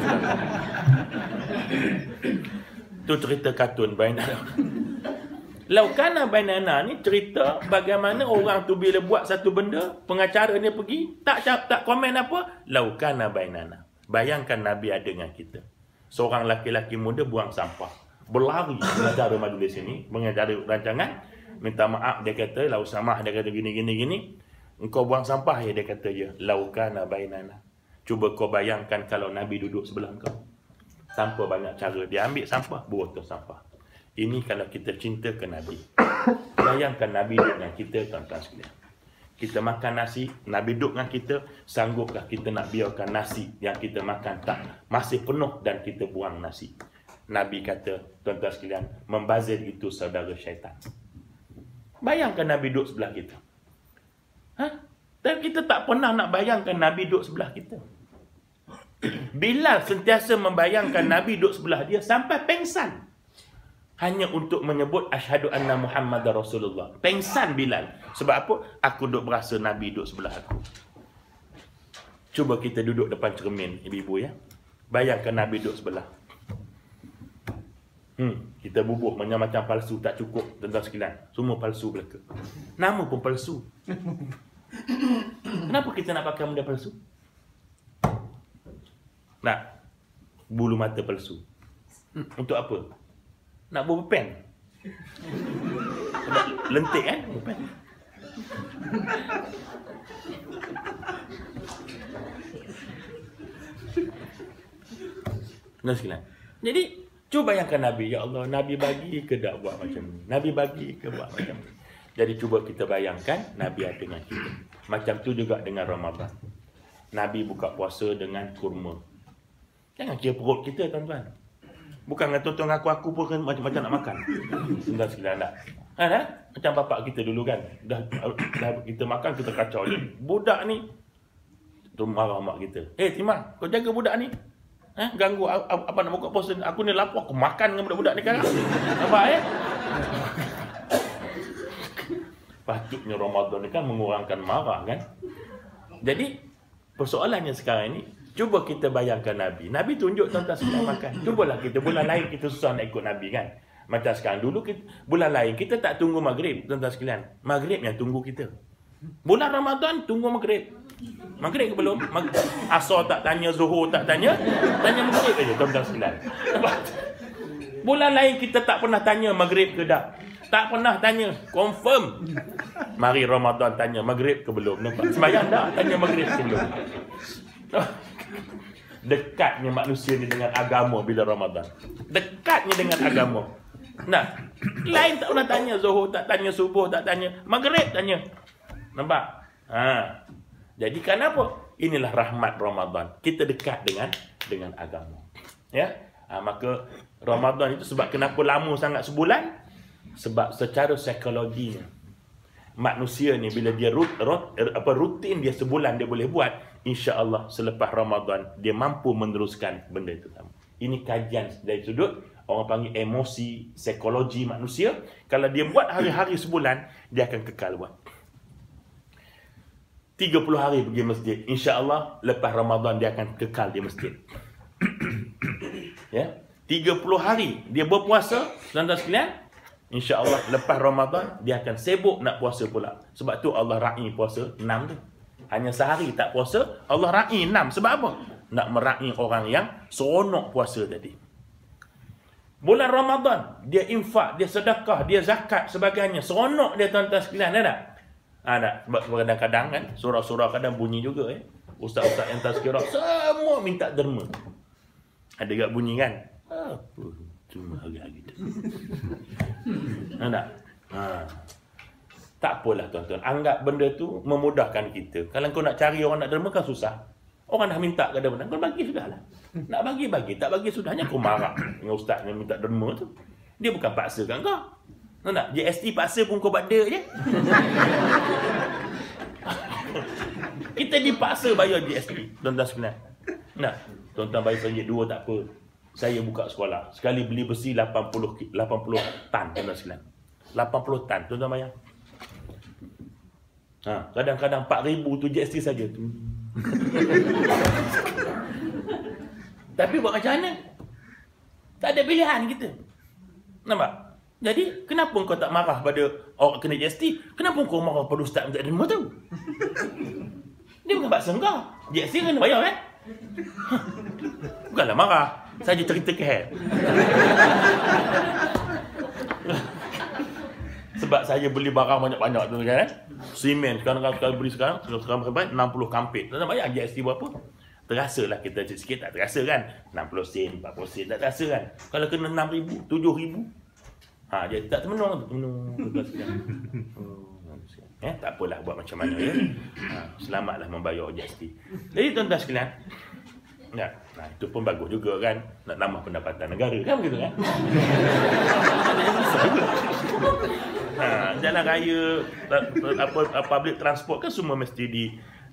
Tu cerita kartun Bainana. Laukana Bainana ni cerita bagaimana orang tu bila buat satu benda, pengacara ni pergi, tak komen apa, Laukana Bainana. Bayangkan Nabi ada dengan kita. Seorang laki-laki muda buang sampah. Berlari mengacara majlis ini, mengacara rancangan, minta maaf, dia kata, lau samah, dia kata gini. Engkau buang sampah ya, dia kata je, Laukana Bainana. Cuba kau bayangkan kalau Nabi duduk sebelah kau. Tanpa banyak cara. Dia ambil sampah, botol sampah. Ini kalau kita cinta ke Nabi. Bayangkan Nabi duduk dengan kita, tuan-tuan sekalian. Kita makan nasi, Nabi duduk dengan kita, sanggupkah kita nak biarkan nasi yang kita makan tak masih penuh dan kita buang nasi? Nabi kata, tuan-tuan sekalian, membazir itu saudara syaitan. Bayangkan Nabi duduk sebelah kita. Dan kita tak pernah nak bayangkan Nabi duduk sebelah kita. Bilal sentiasa membayangkan Nabi duduk sebelah dia sampai pengsan. Hanya untuk menyebut asyhadu anna Muhammadar Rasulullah. Pengsan Bilal. Sebab apa? Aku duduk berasa Nabi duduk sebelah aku. Cuba kita duduk depan cermin, ibu-ibu ya. Bayangkan Nabi duduk sebelah. Kita bubuh macam-macam palsu, tak cukup, tuan-tuan sekalian. Semua palsu belaka. Nama pun palsu. Kenapa kita nak pakai benda palsu? Nak bulu mata palsu. Untuk apa? Nak berpen. Sebab lentik kan? Berpen. Nah sekalian. Jadi, cuba bayangkan Nabi. Ya Allah, Nabi bagi ke tak buat macam ni? Nabi bagi ke buat macam ni? Jadi, cuba kita bayangkan Nabi ada dengan kita. Macam tu juga dengan Ramadan. Nabi buka puasa dengan kurma. Jangan kira perut kita, tuan-tuan. Bukan dengan tuan-tuan aku pun macam-macam nak makan. Tuan-tuan sekalian tak? Macam bapak kita dulu kan. Dah kita makan, kita kacau je. Budak ni, tu marah mak kita. Timah, kau jaga budak ni. Ganggu apa nak buka puasa. Aku ni lapar, aku makan dengan budak-budak ni sekarang. Nampak Patutnya Ramadan ni kan mengurangkan marah kan. Jadi persoalannya sekarang ni, cuba kita bayangkan Nabi. Nabi tunjuk tuan-tuan sekalian makan. Cubalah kita, bulan lain kita susah nak ikut Nabi kan. Macam sekarang dulu, bulan lain kita tak tunggu maghrib, tuan-tuan sekalian. Maghrib yang tunggu kita. Bulan Ramadan tunggu maghrib. Maghrib ke belum? Asar tak tanya, Zuhur tak tanya. Tanya maghrib aja, tuan-tuan sekalian. Bulan lain kita tak pernah tanya maghrib ke tak. Tak pernah tanya, confirm. Mari Ramadan tanya maghrib ke belum. Nampak? Sembahyang tak? Tanya maghrib ke belum. Dekatnya manusia ni dengan agama bila Ramadan. Dekatnya dengan agama. Nah, lain tak pernah tanya, Zuhur tak tanya, subuh tak tanya, maghrib tanya. Nampak? Jadi kenapa? Inilah rahmat Ramadan. Kita dekat dengan agama. Ya? Maka Ramadan itu sebab kenapa lama sangat sebulan? Sebab secara psikologinya manusia ni bila dia rutin dia sebulan dia boleh buat, insya-Allah selepas Ramadan dia mampu meneruskan benda itu. Ini kajian dari sudut orang panggil emosi, psikologi manusia. Kalau dia buat hari-hari sebulan, dia akan kekal buat. 30 hari pergi masjid, insya-Allah lepas Ramadan dia akan kekal di masjid. Ya, 30 hari dia berpuasa, tuan-tuan sekalian, insya-Allah lepas Ramadan dia akan sibuk nak puasa pula. Sebab tu Allah ra'i puasa 6 tu. Hanya sehari tak puasa, Allah ra'i 6. Sebab apa? Nak mera'i orang yang seronok puasa tadi. Bulan Ramadan, dia infak, dia sedekah, dia zakat sebagainya. Seronok dia tuan-tuan sekalian, ada tak? Ada. Sebab kadang-kadang kan, surah-surah kadang bunyi juga Ustaz-ustaz yang tazkirah semua minta derma. Ada gak bunyi kan? Apa? Cuma hari-hari tu. Ada? Tak apalah tuan-tuan. Anggap benda tu memudahkan kita. Kalau kau nak cari orang nak derma kan susah. Orang dah minta kadang-kadang, kau bagi sudahlah. Nak bagi-bagi, tak bagi sudahnya kau marah dengan ustaz yang minta derma tu. Dia bukan paksa kan kau. Tahu tak? GST paksa pun kau bada je. Kita dipaksa bayar GST, tuan-tuan sekalian. Nah, tuan-tuan bayar RM1 tak apa. Saya buka sekolah. Sekali beli besi 80 tan, tuan-tuan sekalian. 80 tan, tuan-tuan bayar. Kadang-kadang 4,000 tu GST saja tu. Tapi buat macam mana? Tak ada pilihan kita. Nampak? Jadi, kenapa kau tak marah pada orang kena GST? Kenapa kau marah pada ustaz minta derma tu? Dia bukan paksa kau. GST kena bayar kan? Bukanlah marah. Saja cerita kehel. Sebab saya beli barang banyak-banyak tu kan. Simen sekarang beli sekarang berapa? 60 kampit. Tak bayar GST berapa? Terasalah kita sikit tak terasa kan. 60 sen, 40 sen tak terasa kan. Kalau kena 6,000, 7,000. Dia tak termenung tak apalah buat macam mana ya. Selamatlah membayar GST. Jadi tuan-tuan sekalian, itu pun bagus juga kan. Nak nambah pendapatan negara kan begitu kan. Jalan raya, public transport kan semua mesti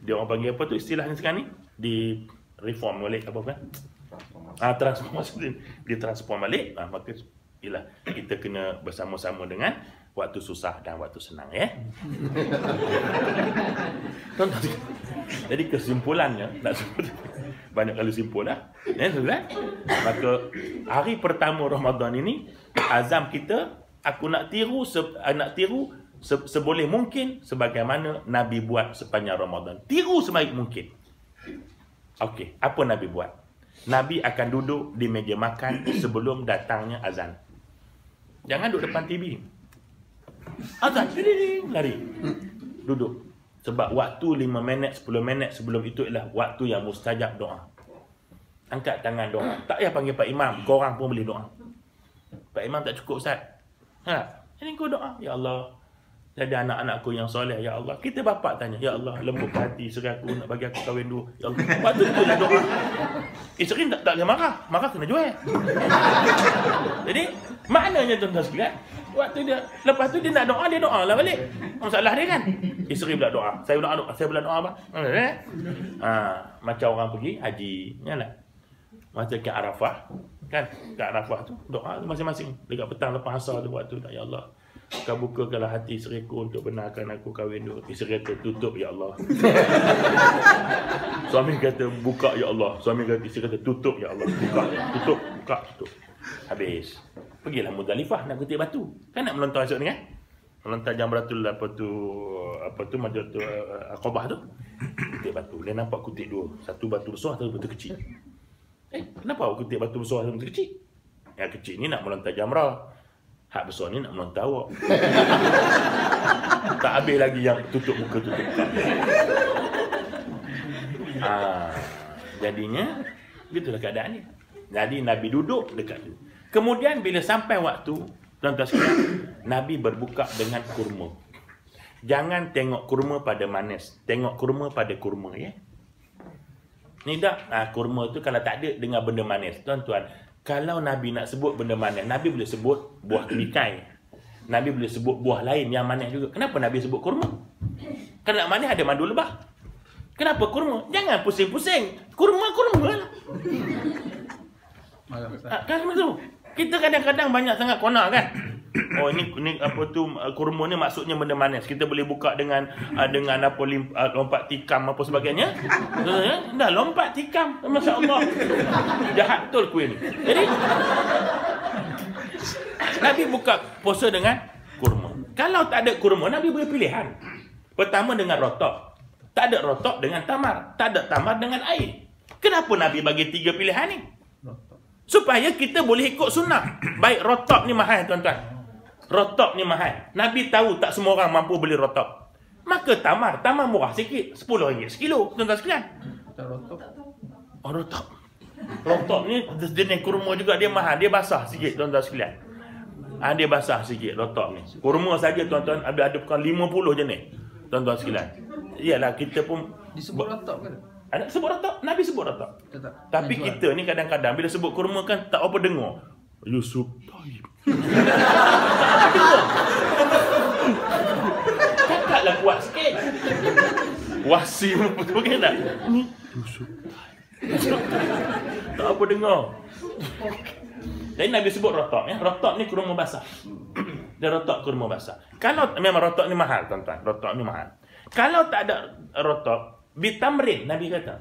dia orang panggil apa tu istilahnya sekarang ni, di reform balik apa kan? Transformasi, ditransform balik. Maka ialah kita kena bersama-sama dengan waktu susah dan waktu senang ya. Jadi kesimpulannya, nak sebut banyak kali simpul lah. Maka hari pertama Ramadan ini azam kita, aku nak tiru seboleh mungkin sebagaimana Nabi buat sepanjang Ramadan. Tiru sebaik mungkin. Okey, apa Nabi buat? Nabi akan duduk di meja makan sebelum datangnya azan. Jangan duduk depan TV. Azan, lari. Duduk. Sebab waktu 5 minit, 10 minit sebelum itu adalah waktu yang mustajab doa. Angkat tangan doa. Tak payah panggil Pak Imam, korang pun boleh doa. Pak Imam tak cukup Ustaz. Ini kau doa, ya Allah, jadi anak-anakku yang soleh, ya Allah. Kita bapak tanya, ya Allah, lembutkan hati isteri aku, nak bagi aku kahwin dulu, ya Allah. Waktu itu lah doa. Isteri tak boleh marah kena jual. Jadi maknanya tuan-tuan sekalian, waktu dia lepas tu dia nak doa, dia doa lah balik. Masalah dia kan. Isteri pula doa. Saya pula doa apa? Macam orang pergi haji, yalah. Macam ke Arafah, kan? Ke Arafah tu doa masing-masing. Dekat petang lepas asar tu waktu tak, ya Allah, kau bukakanlah hati isteriku untuk benarkan aku kahwin dulu. Isteri kata tutup ya Allah. Suami kata buka ya Allah. Isteri kata tutup ya Allah. Buka, tutup. Habis. Pergilah Muzdalifah nak kutip batu. Kan nak melontar esok ni kan? Melontar Jamratul apa tu Majratul Aqabah tu. Kutip batu. Dia nampak kutip dua. Satu batu besar, satu batu kecil. Kenapa awak kutip batu besar, satu batu kecil? Yang kecil ni nak melontar jamrah. Hak besar ni nak melontar awak. Tak habis lagi yang tutup muka, tutup muka. Jadinya gitulah keadaan ni. Jadi Nabi duduk dekat tu. Kemudian bila sampai waktu, tuan-tuan sekalian, Nabi berbuka dengan kurma. Jangan tengok kurma pada manis, tengok kurma pada kurma ya. Ni dah kurma tu kalau tak ada dengan benda manis. Tuan-tuan, kalau Nabi nak sebut benda manis, Nabi boleh sebut buah telikai. Nabi boleh sebut buah lain yang manis juga. Kenapa Nabi sebut kurma? Kerana manis ada madu lebah. Kenapa kurma? Jangan pusing-pusing. Kurma lah. Kan betul. Kita kadang-kadang banyak sangat konak kan. Oh ini apa tu kurma ni maksudnya benda manis. Kita boleh buka dengan apa lompat tikam apa sebagainya. Dah lompat tikam. Masya-Allah. Jahat betul kuih ni. Jadi Nabi buka puasa dengan kurma. Kalau tak ada kurma, Nabi boleh pilihan. Pertama dengan rotok. Tak ada rotok dengan tamar. Tak ada tamar dengan air. Kenapa Nabi bagi 3 pilihan ni? Supaya kita boleh ikut sunnah. Baik, rotok ni mahal tuan-tuan. Rotok ni mahal. Nabi tahu tak semua orang mampu beli rotok. Maka tamar murah sikit. RM10 sekilo. Tuan-tuan sekalian. Oh, rotok. Rotok ni jenis kurma juga, dia mahal. Dia basah sikit tuan-tuan sekalian. Dia basah sikit rotok ni. Kurma saja tuan-tuan ada bukan 50 jenis. Tuan-tuan sekalian. Iyalah kita pun disebut rotok ke? Ada sebut rotok, Nabi sebut rotok. Tapi kita ni kadang-kadang bila sebut kurma kan tak apa dengar. Yusuf Taib. Tak apa dengar. Cakaplah kuat sikit. Wasi betul kan tak? Ni Yusuf Taib. Tak apa dengar. Jadi Nabi sebut rotok ya. Rotok ni kurma basah. Dia rotok kurma basah. Kalau memang rotok ni mahal tuan-tuan. Rotok ni mahal. Kalau tak ada rotok, bitamrin Nabi kata.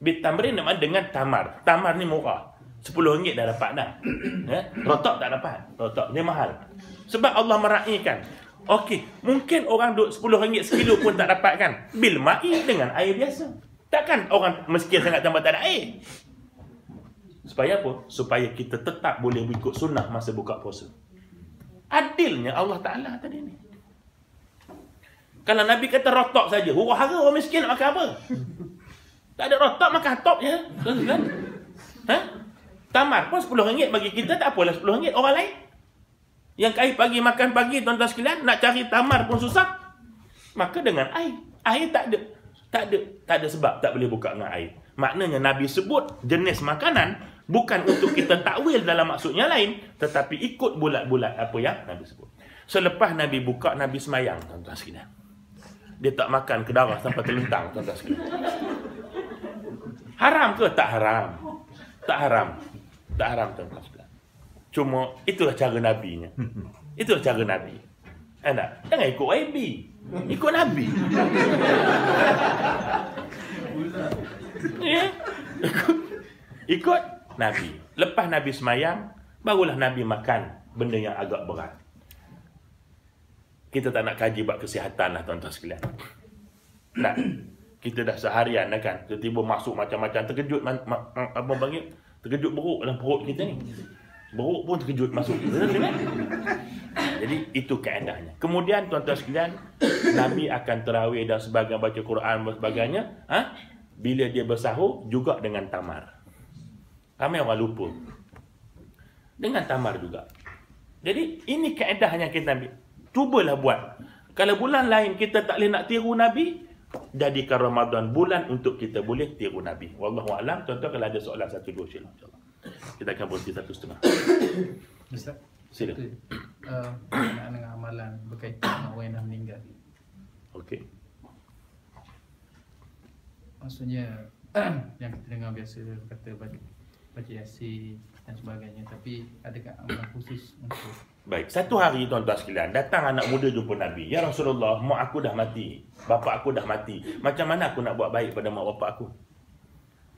Bitamrin dengan tamar. Tamar ni murah. RM10 dah dapat dah. Ya? Rotok tak dapat. Rotok ni mahal. Sebab Allah meraihkan. Okey, mungkin orang duk RM10 sekilo pun tak dapat kan. Bil ma'i dengan air biasa. Takkan orang miskin sangat tambah tak ada air. Supaya apa? Supaya kita tetap boleh ikut sunnah masa buka puasa. Adilnya Allah Ta'ala tadi ni. Kalau Nabi kata rotok saja, huru-hara orang miskin nak makan apa? Tak ada rotok, makan top je. Kan? Ha? Tamar pun RM10 bagi kita, tak apalah RM10. Orang lain yang kait pagi makan pagi, tuan-tuan sekalian, nak cari tamar pun susah. Maka dengan air. Air tak ada sebab tak boleh buka dengan air. Maknanya Nabi sebut jenis makanan bukan untuk kita takwil dalam maksudnya lain, tetapi ikut bulat-bulat apa yang Nabi sebut. Selepas Nabi buka, Nabi semayang, tuan-tuan sekalian. Dia tak makan ke darah sampai terlentang, tuan-tuan sekalian. Haram ke? Tak haram. Tak haram. Tak haram, tuan-tuan sekalian. Cuma itulah cara Nabinya. Itulah cara Nabi. Tak? Jangan ikut YB. Ikut Nabi. Ya? Ikut Nabi. Lepas Nabi semayang, barulah Nabi makan benda yang agak berat. Kita tak nak kaji bab kesihatan lah tuan-tuan sekalian. Tak. Kita dah seharian dah kan. Tiba-tiba masuk macam-macam. Terkejut. Apa panggil? Terkejut beruk dalam perut kita ni. Beruk pun terkejut masuk. Jadi itu kaedahnya. Kemudian tuan-tuan sekalian, Nabi akan terawih dan sebagainya, baca Quran dan sebagainya. Bila dia bersahur juga dengan tamar. Ramai orang lupa. Dengan tamar juga. Jadi ini kaedahnya kita ambil. Cubalah buat. Kalau bulan lain kita tak boleh nak tiru Nabi, jadikan Ramadan bulan untuk kita boleh tiru Nabi. Wallahu a'lam. Tuan-tuan kalau ada soalan 1 2 silakan insya-Allah. Kita akan berhenti 1.5. Ustaz. Sila. Berkenaan dengan amalan berkaitan dengan orang yang dah meninggal. Okey. Maksudnya yang kita dengar biasa kata baca Yasin dan sebagainya, tapi adakah amalan khusus untuk? Baik, satu hari tuan-tuan sekalian, datang anak muda jumpa Nabi. Ya Rasulullah, mak aku dah mati, bapa aku dah mati. Macam mana aku nak buat baik pada mak bapa aku?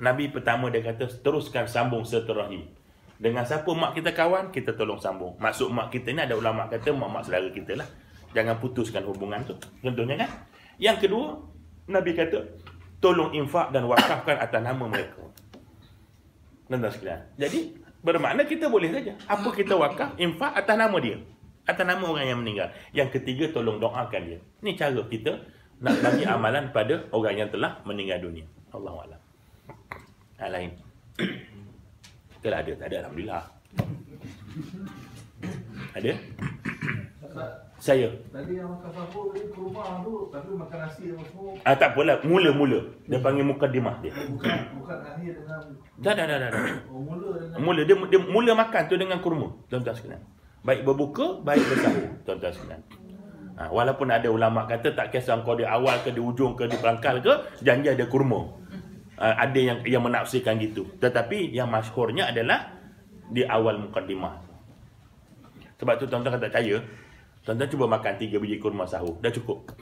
Nabi pertama dia kata, teruskan sambung silaturahim. Dengan siapa mak kita kawan, kita tolong sambung. Maksud mak kita ni ada ulama kata mak saudara kita lah. Jangan putuskan hubungan tu. Contohnya kan? Yang kedua, Nabi kata, tolong infak dan wakafkan atas nama mereka. Tuan-tuan sekalian. Jadi, bermakna kita boleh saja. Apa kita wakaf, infak atas nama dia. Atas nama orang yang meninggal. Yang ketiga, tolong doakan dia. Ini cara kita nak bagi amalan pada orang yang telah meninggal dunia. Allahuakbar. Lain. Kalau ada, tak ada. Alhamdulillah. Ada? Saya. Tadi yang makan sahur ni ke rumah tu, tapi makan nasi apa semua. Tak apalah, mula-mula. Dia panggil mukadimah dia. Bukan akhir dengan. Dah. Oh, mula dengan. Mula dia mula makan tu dengan kurma, tuan-tuan sekalian. Baik berbuka, baik bersahur, tuan-tuan sekalian. Walaupun ada ulama kata tak kisah kau di awal ke di ujung ke di pangkal ke, janji ada kurma. Ada yang menafsirkan gitu. Tetapi yang masyhurnya adalah di awal mukaddimah. Sebab tu tuan-tuan kata percaya, tuan-tuan cuba makan 3 biji kurma sahur, dah cukup.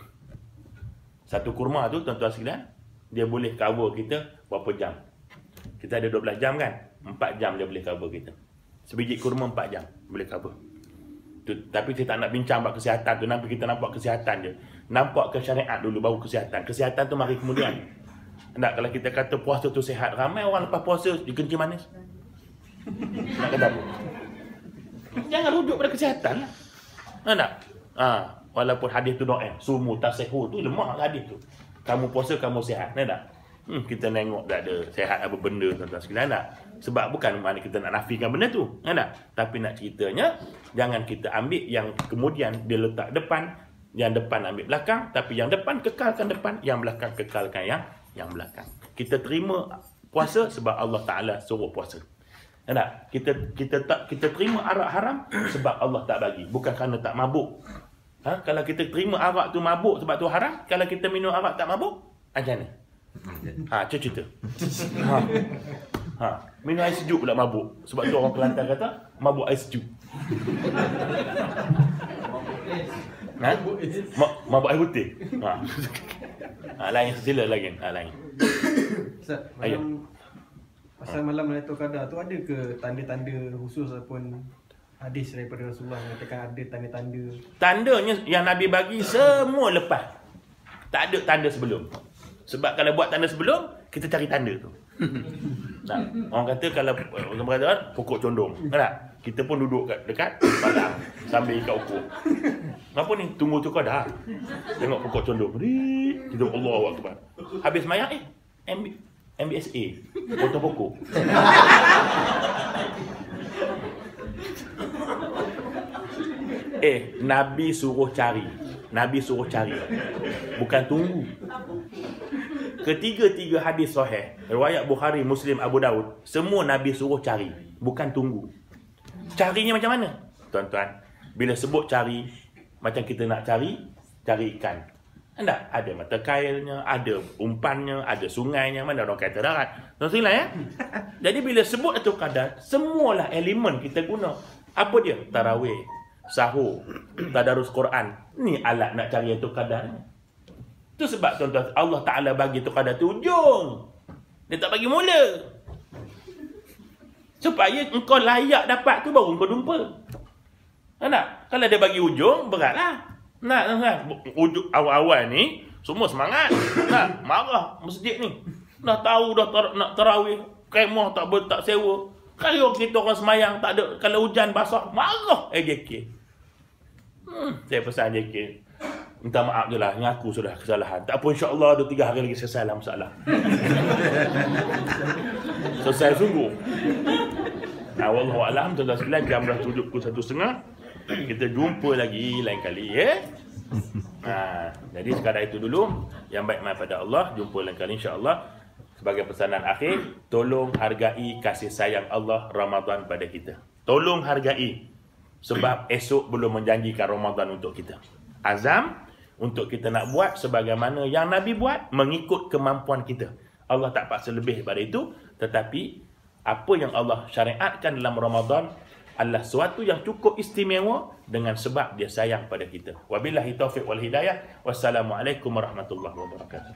Satu kurma tu tuan-tuan sekalian, dia boleh cover kita berapa jam. Kita ada 12 jam kan? 4 jam dia boleh cover kita. Sebiji kurma 4 jam boleh cover. Tapi saya tak nak bincang bab kesihatan tu. Nanti kita nampak kesihatan je. Nampak ke syariat dulu baru kesihatan. Kesihatan tu mari kemudian. Tak, kalau kita kata puasa tu sihat, ramai orang lepas puasa dikencing manis. Nak kata apa? Jangan rujuk pada kesihatan lah. Tak? Walaupun hadis tu doa, sumu tasihu tu lemah hadis tu. Kamu puasa kamu sihat. Tak? Kita tengok tak ada sihat apa benda tuan-tuan sekalian tak? Sebab bukan mana kita nak nafikan benda tu, tak? Tapi nak ceritanya, jangan kita ambil yang kemudian dia letak depan, yang depan ambil belakang, tapi yang depan kekalkan depan, yang belakang kekalkan yang belakang. Kita terima puasa sebab Allah Taala suruh puasa. Tak? Kita terima arak haram sebab Allah tak bagi, bukan kerana tak mabuk. Kalau kita terima arak tu mabuk sebab tu haram, kalau kita minum arak tak mabuk, macam mana? Cerita. Minum air sejuk pula mabuk. Sebab tu orang Kelantan kata mabuk air sejuk. Mabuk air putih. Lain sila lagi. Lain. Ustaz, pasal malam Lailatul Qadar tu ada ke tanda-tanda khusus ataupun hadis daripada Rasulullah mengatakan ada tanda-tanda? Tandanya yang Nabi bagi semua lepas. Tak ada tanda sebelum. Sebab kalau buat tanda sebelum, kita cari tanda tu. Orang kata kalau orang berkata pokok condong. Tak? Kita pun duduk dekat padang sambil ikat ukur. Apa ni? Tunggu tu Qadar. Tengok pokok condong. Kita Allahu Akbar. Habis mayang MBSA. Potong pokok. Nabi suruh cari. Nabi suruh cari. Bukan tunggu. Ketiga-tiga hadis sahih, riwayat Bukhari, Muslim, Abu Daud, semua Nabi suruh cari, bukan tunggu. Carinya macam mana? Tuan-tuan, bila sebut cari, macam kita nak cari ikan. Tak? Ada mata kailnya, ada umpannya, ada sungainya, mana orang kata darat. Tuan-tuan ya? Jadi bila sebut itu Qadar, semualah elemen kita guna. Apa dia? Tarawih, sahur, tadarus Quran. Ni alat nak cari itu Qadar. Itu sebab tuan-tuan, Allah Ta'ala bagi tu Qadar tu ujung. Dia tak bagi mula. Supaya engkau layak dapat tu baru engkau jumpa. Tak? Kalau dia bagi ujung, beratlah. Ujung awal-awal ni, semua semangat. Marah masjid ni. Dah tahu dah nak tarawih, kemah tak sewa. Kalau kita orang semayang tak ada, kalau hujan basah, marah JK. Saya pesan JK, minta maaf je lah, ngaku sudah kesalahan. Tak apa, insya-Allah 2-3 hari lagi selesai lah masalah. Selesai sungguh. Wallahualam, tuan-tuan sekalian, jam dah 7:30. Kita jumpa lagi lain kali, jadi sekadar itu dulu. Yang baik mai pada Allah, jumpa lain kali insya-Allah. Sebagai pesanan akhir, tolong hargai kasih sayang Allah Ramadan pada kita. Tolong hargai. Sebab esok belum menjanjikan Ramadan untuk kita. Azam untuk kita nak buat sebagaimana yang Nabi buat, mengikut kemampuan kita. Allah tak paksa lebih daripada itu, tetapi apa yang Allah syariatkan dalam Ramadan adalah sesuatu yang cukup istimewa dengan sebab dia sayang pada kita. Wabillahi taufiq wal hidayah. Wassalamualaikum warahmatullahi wabarakatuh.